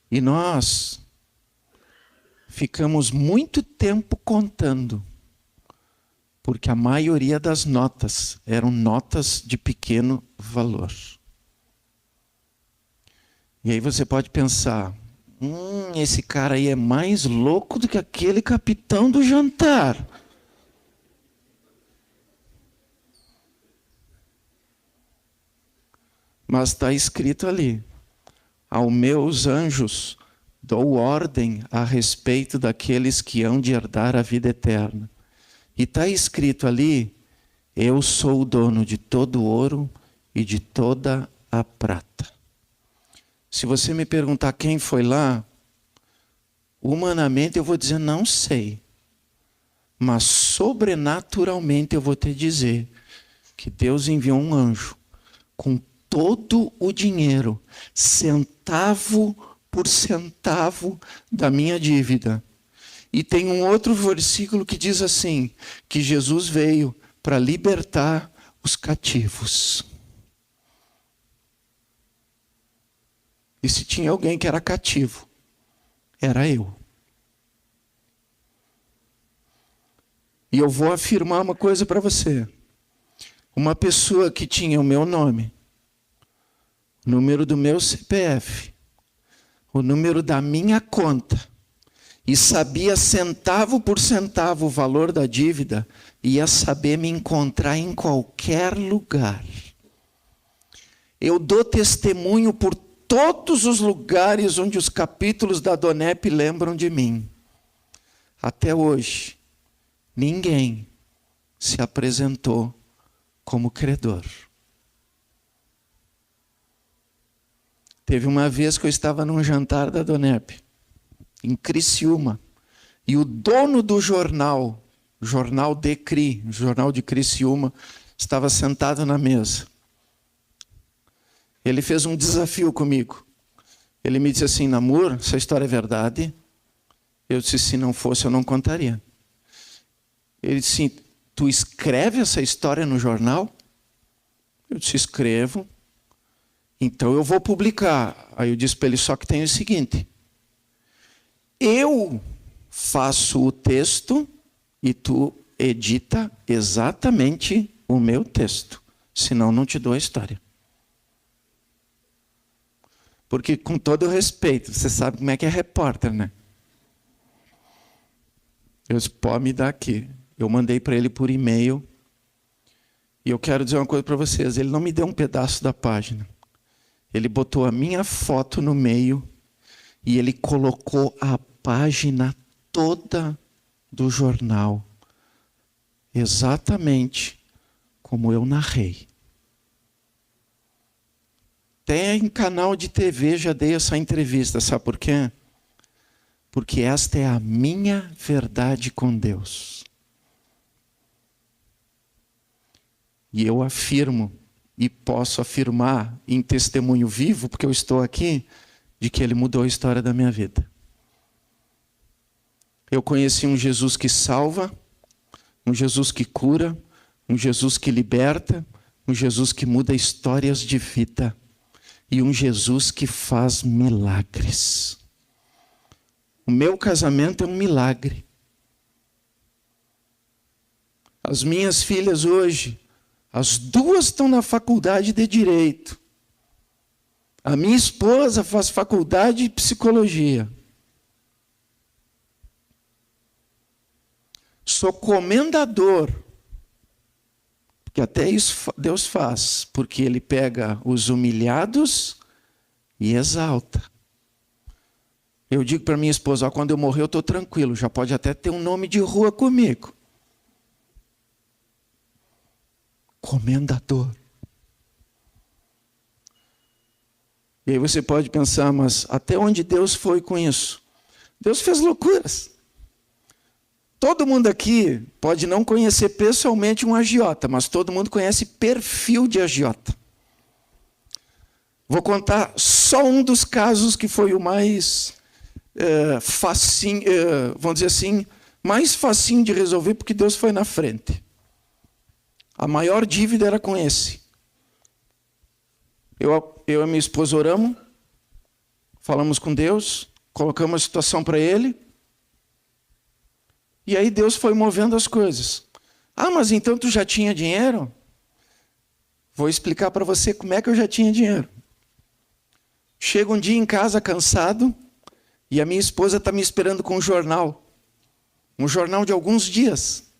E nós ficamos muito tempo contando, porque a maioria das notas eram notas de pequeno valor. E aí você pode pensar, esse cara aí é mais louco do que aquele capitão do jantar. Mas está escrito ali, aos meus anjos dou ordem a respeito daqueles que hão de herdar a vida eterna. E está escrito ali, eu sou o dono de todo o ouro e de toda a prata. Se você me perguntar quem foi lá, humanamente eu vou dizer não sei. Mas sobrenaturalmente eu vou te dizer que Deus enviou um anjo com todo o dinheiro, centavo por centavo da minha dívida. E tem um outro versículo que diz assim, que Jesus veio para libertar os cativos. E se tinha alguém que era cativo, era eu. E eu vou afirmar uma coisa para você. Uma pessoa que tinha o meu nome, o número do meu CPF, o número da minha conta, e sabia centavo por centavo o valor da dívida, ia saber me encontrar em qualquer lugar. Eu dou testemunho por todos os lugares onde os capítulos da Donep lembram de mim. Até hoje, ninguém se apresentou como credor. Teve uma vez que eu estava num jantar da Donep, em Criciúma, e o dono do jornal, Jornal de Cri, Jornal de Criciúma, estava sentado na mesa. Ele fez um desafio comigo. Ele me disse assim, Namur, essa história é verdade? Eu disse, se não fosse, eu não contaria. Ele disse, tu escreve essa história no jornal? Eu disse, escrevo. Então eu vou publicar. Aí eu disse para ele, só que tem o seguinte, eu faço o texto e tu edita exatamente o meu texto. Senão não te dou a história. Porque com todo o respeito, você sabe como é que é repórter, né? Eu disse, pode me dar aqui. Eu mandei para ele por e-mail. E eu quero dizer uma coisa para vocês. Ele não me deu um pedaço da página. Ele botou a minha foto no meio e ele colocou a página toda do jornal. Exatamente como eu narrei. Até em canal de TV já dei essa entrevista. Sabe por quê? Porque esta é a minha verdade com Deus. E eu afirmo, e posso afirmar em testemunho vivo, porque eu estou aqui, de que Ele mudou a história da minha vida. Eu conheci um Jesus que salva, um Jesus que cura, um Jesus que liberta, um Jesus que muda histórias de vida e um Jesus que faz milagres. O meu casamento é um milagre. As minhas filhas hoje, as duas estão na faculdade de Direito. A minha esposa faz faculdade de Psicologia. Sou comendador, porque até isso Deus faz, porque Ele pega os humilhados e exalta. Eu digo para minha esposa, quando eu morrer eu estou tranquilo, já pode até ter um nome de rua comigo. Comendador. E aí você pode pensar, mas até onde Deus foi com isso? Deus fez loucuras. Todo mundo aqui pode não conhecer pessoalmente um agiota, mas todo mundo conhece perfil de agiota. Vou contar só um dos casos que foi o mais facinho, vamos dizer assim, mais facinho de resolver, porque Deus foi na frente. A maior dívida era com esse. Eu e minha esposa oramos, falamos com Deus, colocamos a situação para Ele. E aí Deus foi movendo as coisas. Ah, mas então tu já tinha dinheiro? Vou explicar para você como é que eu já tinha dinheiro. Chego um dia em casa cansado e a minha esposa está me esperando com um jornal de alguns dias,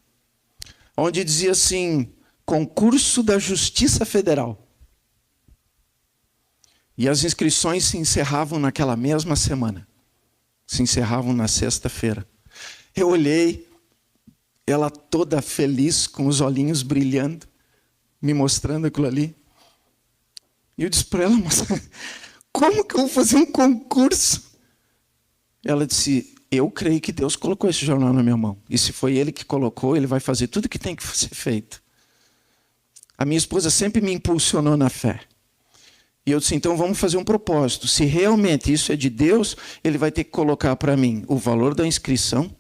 onde dizia assim, concurso da Justiça Federal. E as inscrições se encerravam naquela mesma semana. Se encerravam na sexta-feira. Eu olhei, ela toda feliz, com os olhinhos brilhando, me mostrando aquilo ali. E eu disse para ela, mas como que eu vou fazer um concurso? Ela disse, eu creio que Deus colocou esse jornal na minha mão. E se foi Ele que colocou, Ele vai fazer tudo o que tem que ser feito. A minha esposa sempre me impulsionou na fé. E eu disse, então vamos fazer um propósito. Se realmente isso é de Deus, Ele vai ter que colocar para mim o valor da inscrição,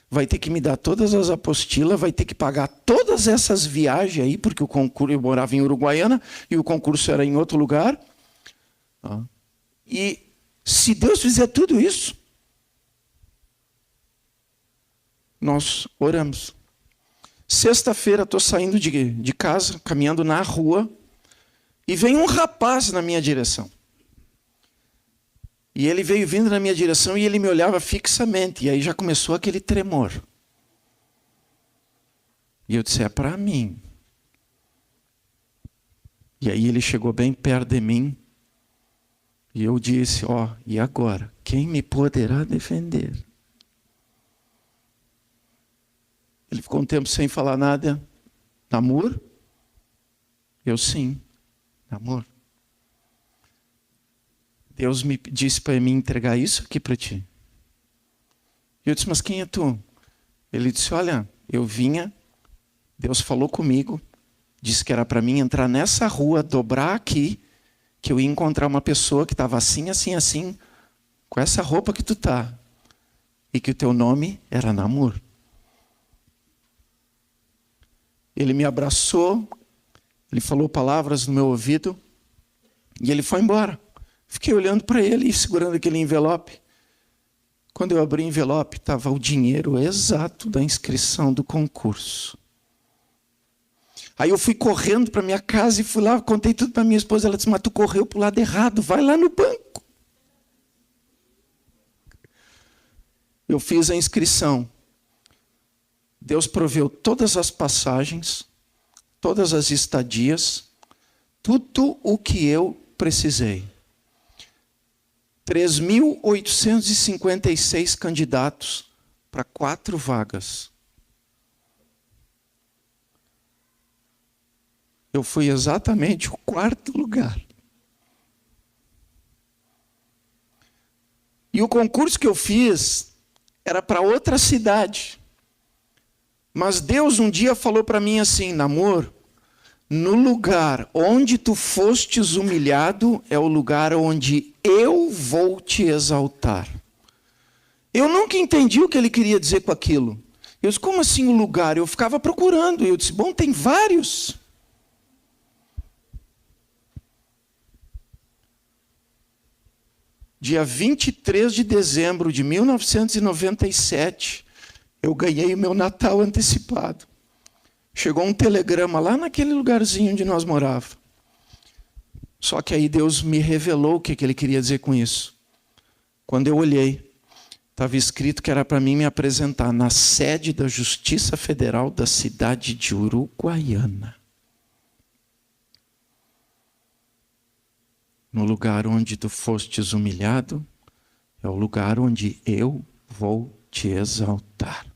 vai ter que me dar todas as apostilas, vai ter que pagar todas essas viagens aí, porque o concurso, eu morava em Uruguaiana e o concurso era em outro lugar. E se Deus fizer tudo isso, nós oramos. Sexta-feira estou saindo de casa, caminhando na rua, e vem um rapaz na minha direção. E ele veio vindo na minha direção e ele me olhava fixamente. E aí já começou aquele tremor. E eu disse, é para mim. E aí ele chegou bem perto de mim. E eu disse, e agora? Quem me poderá defender? Ele ficou um tempo sem falar nada. Namor? Eu sim, namor. Deus me disse para mim entregar isso aqui para ti. E eu disse, mas quem é tu? Ele disse, olha, eu vinha, Deus falou comigo, disse que era para mim entrar nessa rua, dobrar aqui, que eu ia encontrar uma pessoa que estava assim, assim, assim, com essa roupa que tu tá. E que o teu nome era Namor. Ele me abraçou, ele falou palavras no meu ouvido, e ele foi embora. Fiquei olhando para ele e segurando aquele envelope. Quando eu abri o envelope, estava o dinheiro exato da inscrição do concurso. Aí eu fui correndo para minha casa e fui lá, contei tudo para minha esposa. Ela disse, mas tu correu para o lado errado, vai lá no banco. Eu fiz a inscrição. Deus proveu todas as passagens, todas as estadias, tudo o que eu precisei. 3.856 candidatos para 4 vagas. Eu fui exatamente o 4º lugar. E o concurso que eu fiz era para outra cidade. Mas Deus um dia falou para mim assim, Namor, no lugar onde tu fostes humilhado é o lugar onde eu vou te exaltar. Eu nunca entendi o que ele queria dizer com aquilo. Eu disse, como assim o lugar? Eu ficava procurando. Eu disse, bom, tem vários. Dia 23 de dezembro de 1997, eu ganhei o meu Natal antecipado. Chegou um telegrama lá naquele lugarzinho onde nós morávamos. Só que aí Deus me revelou o que ele queria dizer com isso. Quando eu olhei, estava escrito que era para mim me apresentar na sede da Justiça Federal da cidade de Uruguaiana. No lugar onde tu fostes humilhado, é o lugar onde eu vou te exaltar.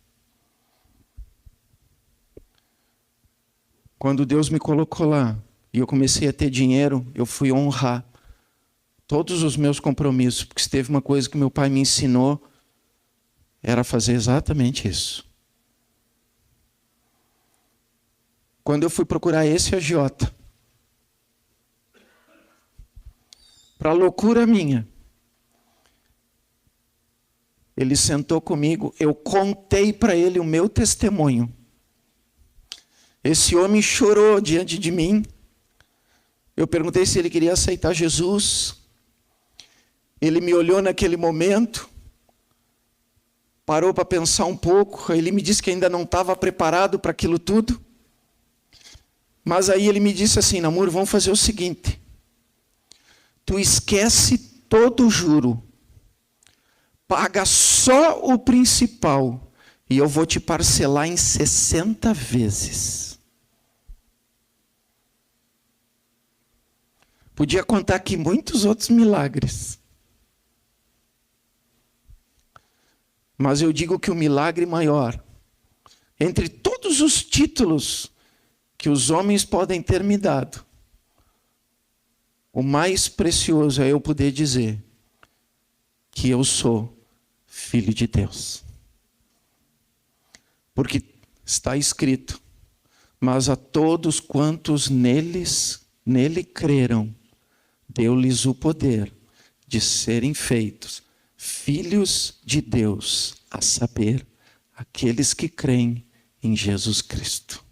Quando Deus me colocou lá e eu comecei a ter dinheiro, eu fui honrar todos os meus compromissos, porque se teve uma coisa que meu pai me ensinou, era fazer exatamente isso. Quando eu fui procurar esse agiota, para loucura minha, ele sentou comigo, eu contei para ele o meu testemunho. Esse homem chorou diante de mim. Eu perguntei se ele queria aceitar Jesus. Ele me olhou naquele momento. parou para pensar um pouco, ele me disse que ainda não estava preparado para aquilo tudo. Mas aí ele me disse assim: Namur, vamos fazer o seguinte, tu esquece todo o juro, paga só o principal e eu vou te parcelar em 60 vezes. Podia contar aqui muitos outros milagres. Mas eu digo que o milagre maior, entre todos os títulos que os homens podem ter me dado, o mais precioso é eu poder dizer que eu sou filho de Deus. Porque está escrito: mas a todos quantos nele creram, deu-lhes o poder de serem feitos filhos de Deus, a saber, aqueles que creem em Jesus Cristo.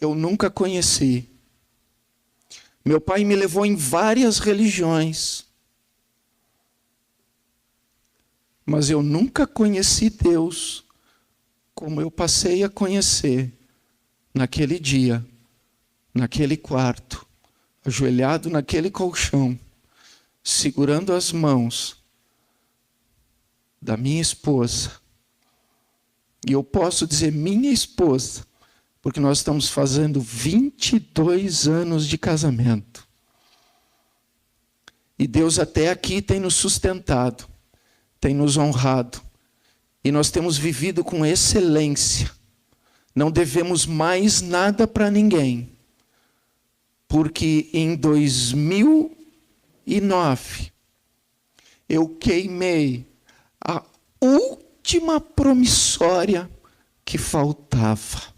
Eu nunca conheci. Meu pai me levou em várias religiões, mas eu nunca conheci Deus como eu passei a conhecer naquele dia, naquele quarto, ajoelhado naquele colchão, segurando as mãos da minha esposa. E eu posso dizer minha esposa, porque nós estamos fazendo 22 anos de casamento. E Deus até aqui tem nos sustentado, tem nos honrado. E nós temos vivido com excelência. Não devemos mais nada para ninguém. Porque em 2009, eu queimei a última promissória que faltava.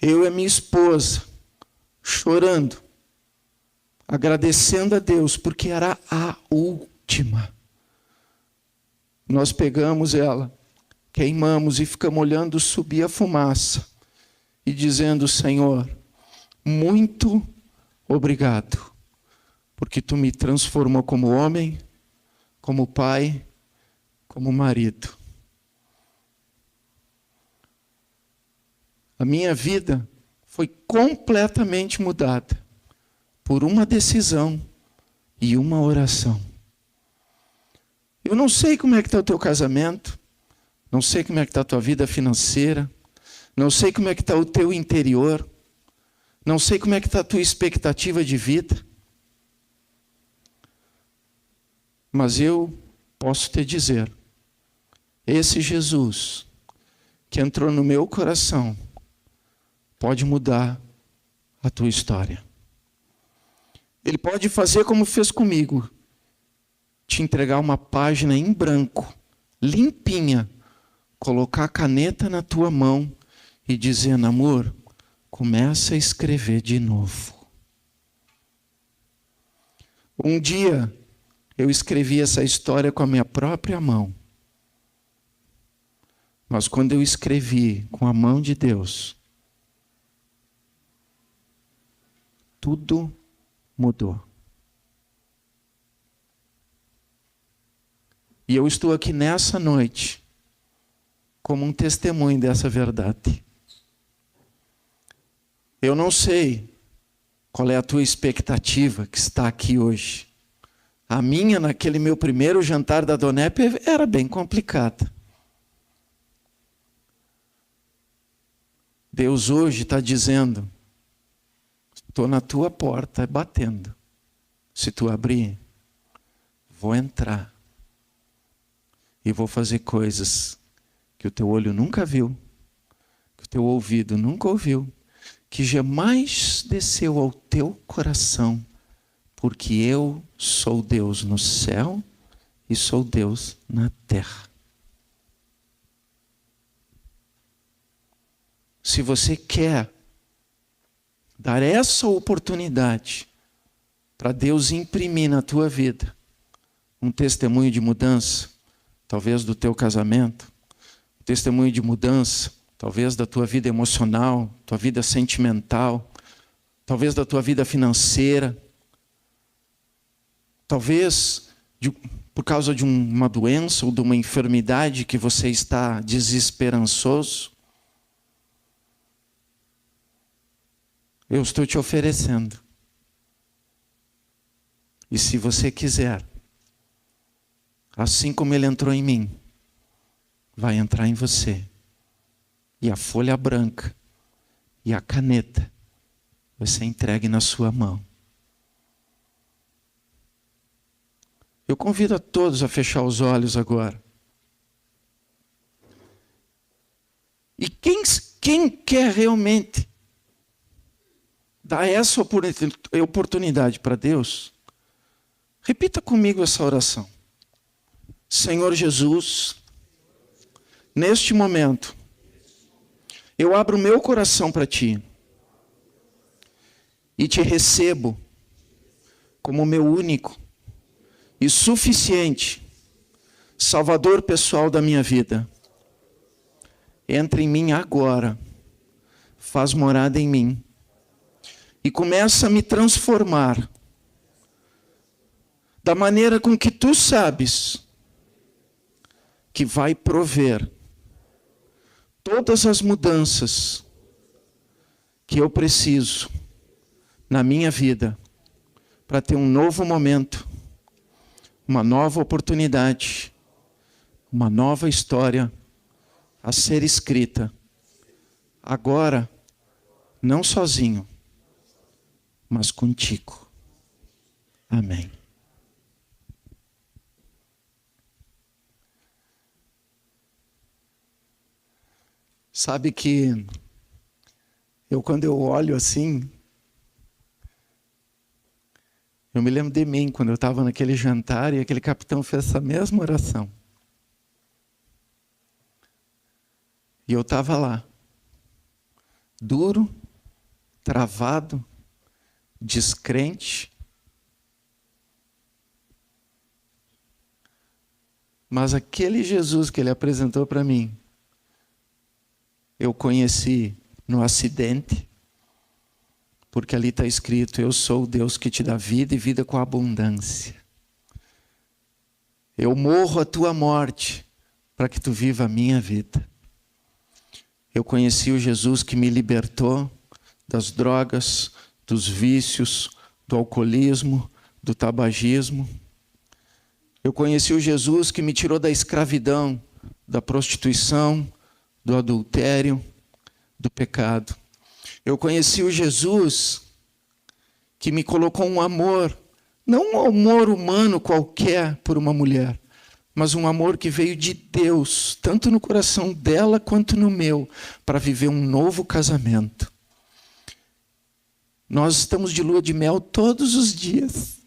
Eu e a minha esposa, chorando, agradecendo a Deus, porque era a última. Nós pegamos ela, queimamos e ficamos olhando subir a fumaça e dizendo: Senhor, muito obrigado, porque tu me transformou como homem, como pai, como marido. A minha vida foi completamente mudada por uma decisão e uma oração. Eu não sei como é que está o teu casamento, não sei como é que está a tua vida financeira, não sei como é que está o teu interior, não sei como é que está a tua expectativa de vida, mas eu posso te dizer, esse Jesus que entrou no meu coração pode mudar a tua história. Ele pode fazer como fez comigo, te entregar uma página em branco, limpinha, colocar a caneta na tua mão e dizer: Namur, começa a escrever de novo. Um dia eu escrevi essa história com a minha própria mão. Mas quando eu escrevi com a mão de Deus, tudo mudou. E eu estou aqui nessa noite como um testemunho dessa verdade. Eu não sei qual é a tua expectativa que está aqui hoje. A minha, naquele meu primeiro jantar da Donep, era bem complicada. Deus hoje está dizendo: estou na tua porta batendo. Se tu abrir, vou entrar. E vou fazer coisas que o teu olho nunca viu, que o teu ouvido nunca ouviu, que jamais desceu ao teu coração, porque eu sou Deus no céu e sou Deus na terra. Se você quer dar essa oportunidade para Deus imprimir na tua vida um testemunho de mudança, talvez do teu casamento, um testemunho de mudança, talvez da tua vida emocional, tua vida sentimental, talvez da tua vida financeira, Talvez por causa de uma doença ou de uma enfermidade que você está desesperançoso. Eu estou te oferecendo. E se você quiser, assim como ele entrou em mim, vai entrar em você. E a folha branca e a caneta vai ser entregue na sua mão. Eu convido a todos a fechar os olhos agora. E quem quer realmente dar essa oportunidade para Deus, repita comigo essa oração. Senhor Jesus, neste momento, eu abro o meu coração para Ti e Te recebo como meu único e suficiente Salvador pessoal da minha vida. Entra em mim agora, faz morada em mim e começa a me transformar da maneira com que Tu sabes que vai prover todas as mudanças que eu preciso na minha vida para ter um novo momento, uma nova oportunidade, uma nova história a ser escrita. Agora, não sozinho, mas contigo. Amém. Sabe que quando eu olho assim, eu me lembro de mim, quando eu estava naquele jantar e aquele capitão fez essa mesma oração. E eu estava lá, duro, travado, descrente. Mas aquele Jesus que ele apresentou para mim, eu conheci no acidente, porque ali está escrito, eu sou o Deus que te dá vida e vida com abundância. Eu morro a tua morte para que tu viva a minha vida. Eu conheci o Jesus que me libertou das drogas, dos vícios, do alcoolismo, do tabagismo. Eu conheci o Jesus que me tirou da escravidão, da prostituição, do adultério, do pecado. Eu conheci o Jesus que me colocou um amor, não um amor humano qualquer por uma mulher, mas um amor que veio de Deus, tanto no coração dela quanto no meu, para viver um novo casamento. Nós estamos de lua de mel todos os dias,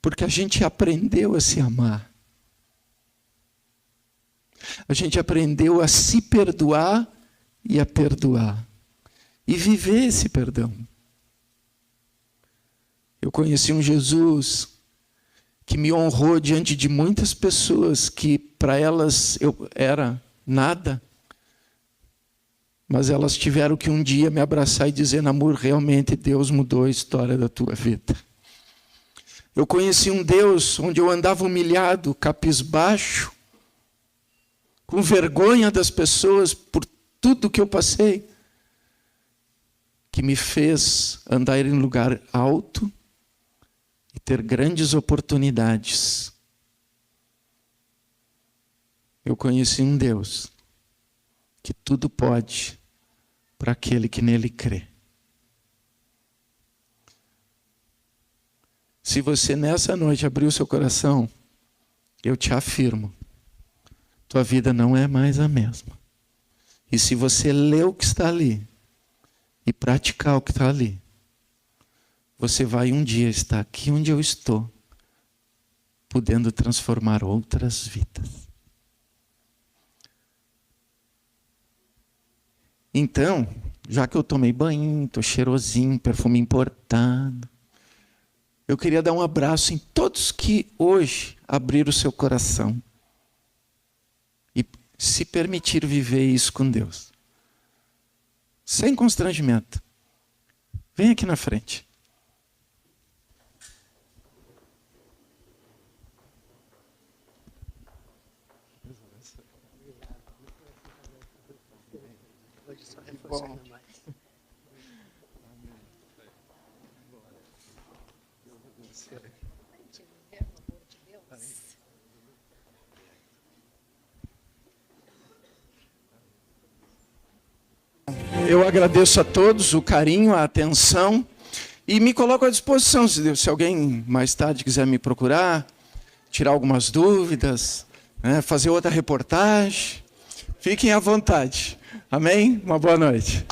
porque a gente aprendeu a se amar. A gente aprendeu a se perdoar e a perdoar. E viver esse perdão. Eu conheci um Jesus que me honrou diante de muitas pessoas que para elas eu era nada. Mas elas tiveram que um dia me abraçar e dizer, Namur, realmente Deus mudou a história da tua vida. Eu conheci um Deus onde eu andava humilhado, cabisbaixo, com vergonha das pessoas por tudo que eu passei, que me fez andar em lugar alto e ter grandes oportunidades. Eu conheci um Deus que tudo pode para aquele que nele crê. Se você nessa noite abrir o seu coração, eu te afirmo, tua vida não é mais a mesma. E se você ler o que está ali e praticar o que está ali, você vai um dia estar aqui onde eu estou, podendo transformar outras vidas. Então, já que eu tomei banho, estou cheirosinho, perfume importado, eu queria dar um abraço em todos que hoje abriram o seu coração e se permitir viver isso com Deus. Sem constrangimento. Vem aqui na frente. bom. Eu agradeço a todos o carinho, a atenção e me coloco à disposição. Se alguém mais tarde quiser me procurar, tirar algumas dúvidas, né, fazer outra reportagem, fiquem à vontade. Amém? Uma boa noite.